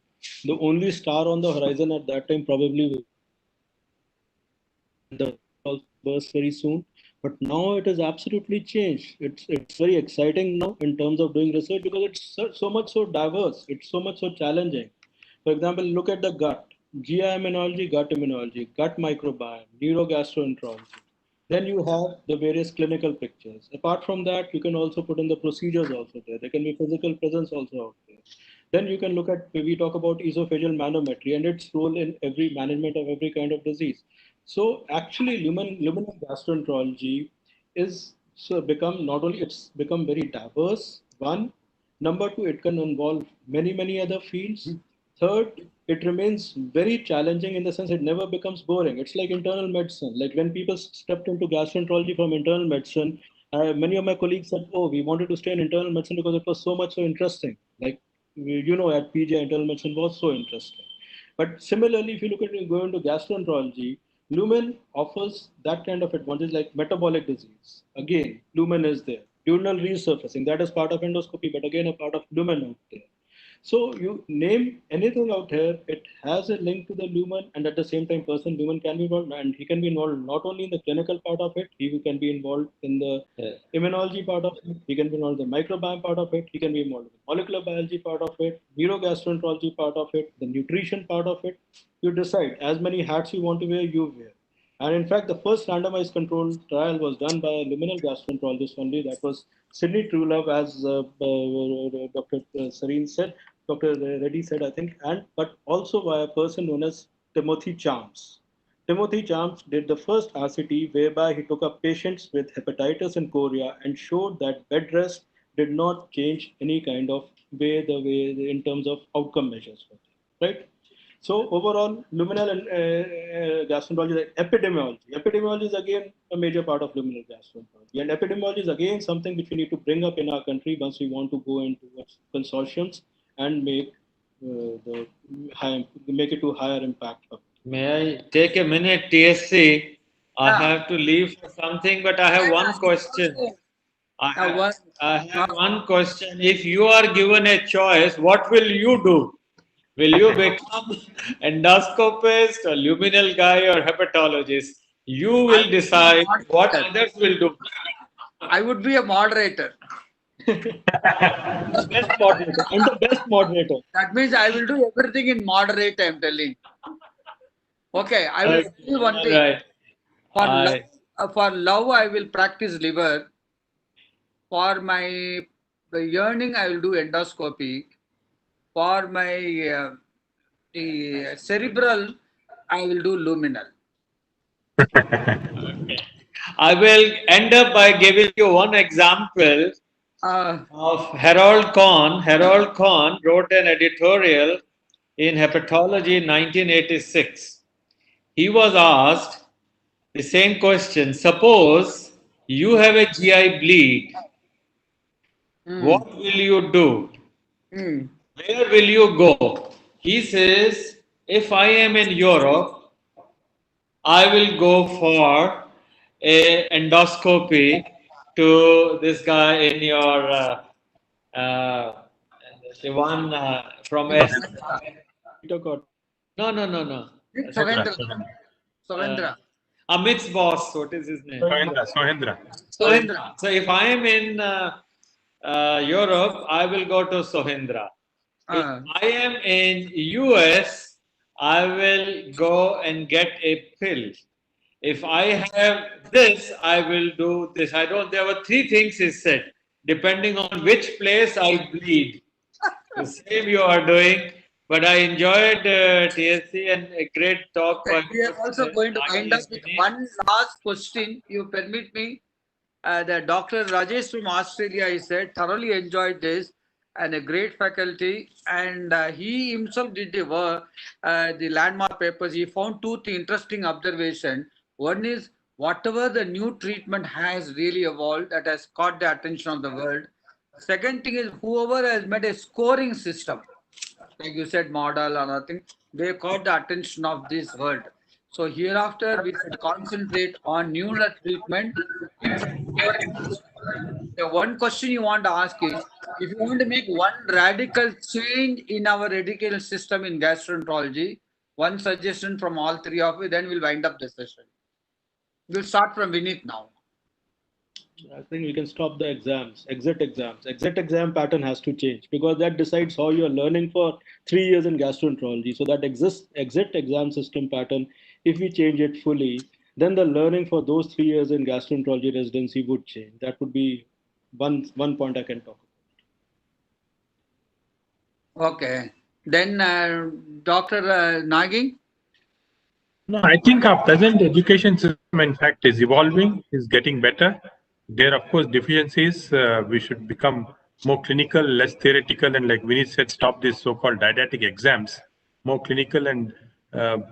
The only star on the horizon at that time probably the burst very soon. But now it has absolutely changed. It's very exciting now in terms of doing research because it's so much so diverse. It's so much so challenging. For example, look at the gut, GI immunology, gut microbiome, neurogastroenterology. Then you have the various clinical pictures. Apart from that, you can also put in the procedures also there. There can be physical presence also out there. Then you can look at, we talk about esophageal manometry and its role in every management of every kind of disease. So actually, luminal gastroenterology is so become not only it's become very diverse. One, number two, it can involve many other fields. Third, it remains very challenging in the sense it never becomes boring. It's like internal medicine. Like when people stepped into gastroenterology from internal medicine, many of my colleagues said, "Oh, we wanted to stay in internal medicine because it was so much so interesting." Like at PJ, internal medicine was so interesting. But similarly, if you look at go into gastroenterology, Lumen offers that kind of advantage like metabolic disease. Again, Lumen is there. Dural resurfacing, that is part of endoscopy, but again a part of Lumen out there. So you name anything out here, it has a link to the lumen, and at the same time, person lumen can be involved, and he can be involved not only in the clinical part of it, he can be involved in the immunology part of it, he can be involved in the microbiome part of it, he can be involved in the molecular biology part of it, neurogastroenterology part of it, the nutrition part of it. You decide as many hats you want to wear, you wear. And in fact, the first randomized controlled trial was done by a luminal gastroenterologist only. That was Sydney Truelove, as Dr. Sareen said, Dr. Reddy said, I think, and but also by a person known as Timothy Charms. Timothy Charms did the first RCT whereby he took up patients with hepatitis in Korea and showed that bed rest did not change any kind of way in terms of outcome measures, right? So overall, luminal and gastroenterology is epidemiology. Epidemiology is again a major part of luminal gastroenterology, and epidemiology is again something which we need to bring up in our country once we want to go into consortiums and make it to higher impact. May I take a minute, TSC? I Yeah. have to leave for something, but I have one question. I have one question. If you are given a choice, what will you do? Will you become endoscopist or luminal guy or hepatologist? You will decide what others will do. I would be a moderator. Best moderator. I'm the best moderator. That means I will do everything in moderate, I'm telling. Okay, I will tell you one thing. Right. For love, I will practice liver. For my the yearning, I will do endoscopy. For my the cerebral, I will do luminal. I will end up by giving you one example of Harold Kahn. Harold Kahn wrote an editorial in Hepatology in 1986. He was asked the same question. Suppose you have a GI bleed. What will you do? Where will you go? He says, if I am in Europe, I will go for a endoscopy to this guy in your the one from S. No. Sohendra. Amit's boss. What is his name? Sohendra. So if I am in Europe, I will go to Sohendra. If I am in US, I will go and get a pill. If I have this, I will do this. I don't. There were three things he said. Depending on which place I bleed, the same you are doing. But I enjoyed TSC and a great talk. We are also going to wind up with one last question. You permit me? The Dr. Rajesh from Australia, he said, thoroughly enjoyed this and a great faculty. And he himself did the work, the landmark papers. He found two interesting observations. One is whatever the new treatment has really evolved that has caught the attention of the world. Second thing is whoever has made a scoring system, like you said, model or nothing, they caught the attention of this world. So hereafter, we should concentrate on neural treatment. The one question you want to ask is, if you want to make one radical change in our educational system in gastroenterology, one suggestion from all three of you, then we'll wind up the session. We'll start from Vineet now. I think we can stop the exams, exit exams. Exit exam pattern has to change because that decides how you're learning for 3 years in gastroenterology. So that exit exam system pattern, if we change it fully, then the learning for those 3 years in gastroenterology residency would change. That would be one point I can talk about. Okay. Then Dr. Nagi? No, I think our present education system, in fact, is evolving, is getting better. There are, of course, deficiencies. We should become more clinical, less theoretical, and like Vinny said, stop these so-called didactic exams, more clinical, and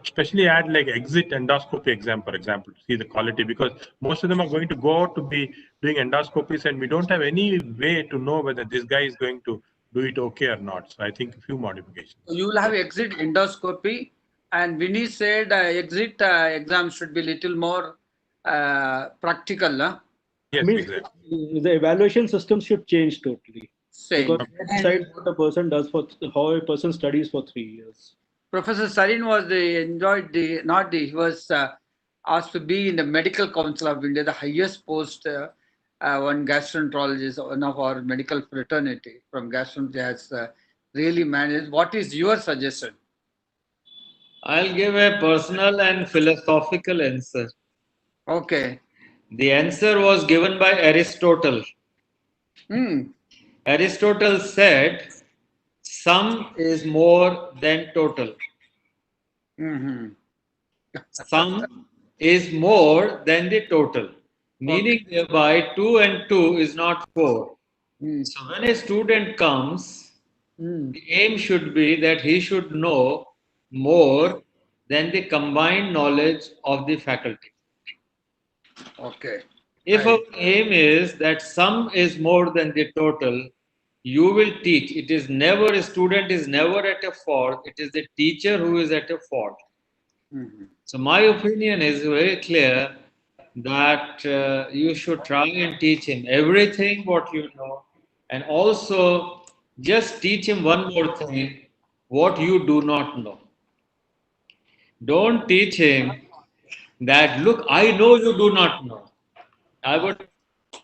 especially add like exit endoscopy exam, for example, to see the quality, because most of them are going to go out to be doing endoscopies, and we don't have any way to know whether this guy is going to do it okay or not. So I think a few modifications. You will have exit endoscopy, and Vinny said exit exam should be little more practical. Huh? Yes, I mean, exactly. the evaluation system should change totally. Same. Because it decides what a person does for, how a person studies for 3 years. Professor Sarin was he was asked to be in the Medical Council of India, the highest post. One gastroenterologist, one of our medical fraternity from gastroenterology has really managed. What is your suggestion? I'll give a personal and philosophical answer. Okay. The answer was given by Aristotle. Hmm. Aristotle said, sum is more than total. Mm-hmm. Sum is more than the total. Meaning thereby 2 and 2 is not 4. Mm. So when a student comes, the aim should be that he should know more than the combined knowledge of the faculty. Okay. If Right. our aim is that sum is more than the total, you will teach. It is never, a student is never at a fault. It is the teacher who is at a fault. Mm-hmm. So my opinion is very clear that you should try and teach him everything what you know, and also just teach him one more thing, what you do not know. Don't teach him that, look, I know you do not know. I would,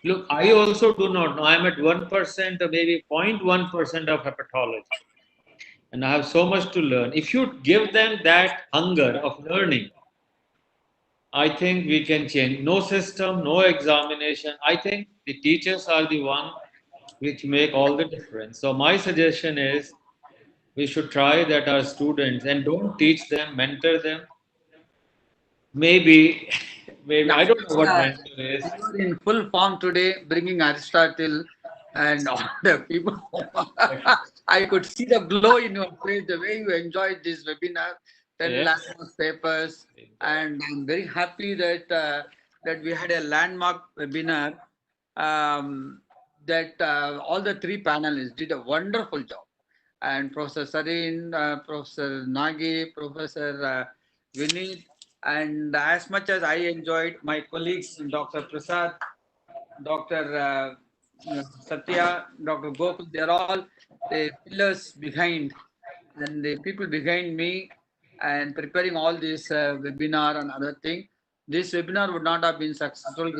look, I also do not know. I'm at 1% or maybe 0.1% of hepatology. And I have so much to learn. If you give them that hunger of learning, I think we can change. No system, no examination. I think the teachers are the one which make all the difference. So my suggestion is we should try that our students, and don't teach them, mentor them. Maybe, maybe I don't know what mentor is. You are in full form today, bringing Aristotle and all the people. I could see the glow in your face, the way you enjoyed this webinar, 10 Yes. landmark papers, and I'm very happy that that we had a landmark webinar. That all the three panelists did a wonderful job, and Professor Sarin, Professor Nagi, Professor Vinit, and as much as I enjoyed, my colleagues, Dr. Prasad, Dr. Satya, Dr. Gokul, they're all the pillars behind and the people behind me and preparing all this webinar and other thing. This webinar would not have been successful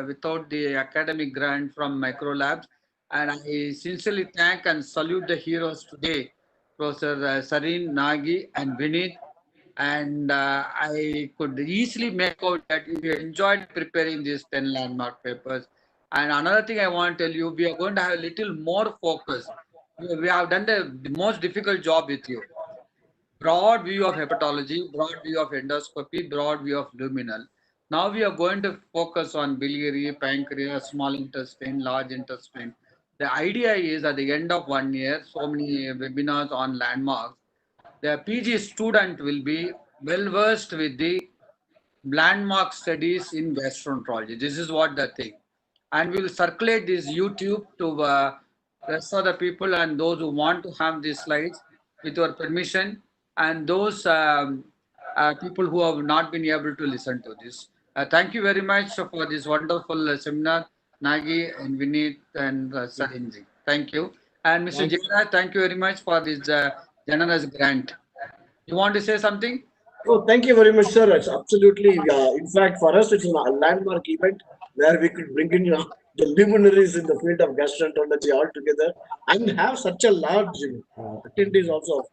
without the academic grant from Micro Labs. And I sincerely thank and salute the heroes today, Professor Sarin, Nagi, and Vinit. And I could easily make out that you enjoyed preparing these 10 landmark papers. And another thing I want to tell you, we are going to have a little more focus. We have done the most difficult job with you. Broad view of hepatology, broad view of endoscopy, broad view of luminal. Now we are going to focus on biliary, pancreas, small intestine, large intestine. The idea is at the end of 1 year, so many webinars on landmarks, the PG student will be well versed with the landmark studies in gastroenterology. This is what the thing. And we will circulate this YouTube to rest of the people and those who want to have these slides with your permission, and those people who have not been able to listen to this. Thank you very much for this wonderful seminar, Nagi and Vinit and Sarinji. Thank you. And Mr. Jayaraj, thank you very much for this generous grant. You want to say something? Oh, thank you very much, sir. It's absolutely, in fact, for us, it's a landmark event where we could bring in the luminaries in the field of gastroenterology all together and have such a large attendees also,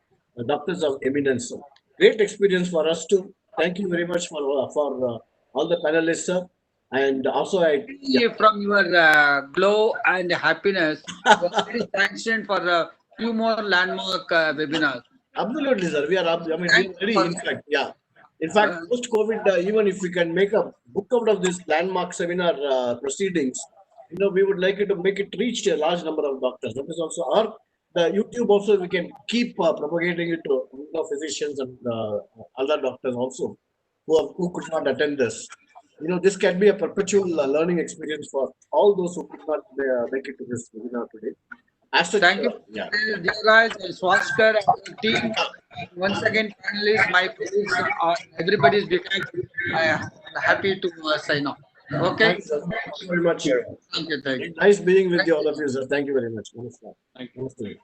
doctors of eminence. So great experience for us too. Thank you very much for all the panelists, sir. And also, From your glow and happiness, we are very sanctioned for a few more landmark webinars. absolutely, sir. We are, I mean, we Thank are you ready. for In fact, yeah. In fact, uh, post-COVID, even if we can make a book out of this landmark seminar proceedings, we would like it to make it reach a large number of doctors. That is also our the YouTube also we can keep propagating it to physicians and other doctors also who could not attend this. This can be a perpetual learning experience for all those who could not make it to this webinar today. As such, thank you, yeah. dear guys, and Swastikar and your team. Once again, panelists, my colleagues, everybody is becoming happy to sign off. Okay. Thanks, sir. Thank you very much, sir. Thank you. Thank you. Nice being with you, all of you, sir. Thank you very much. Namaskar. Thank you. Namaste.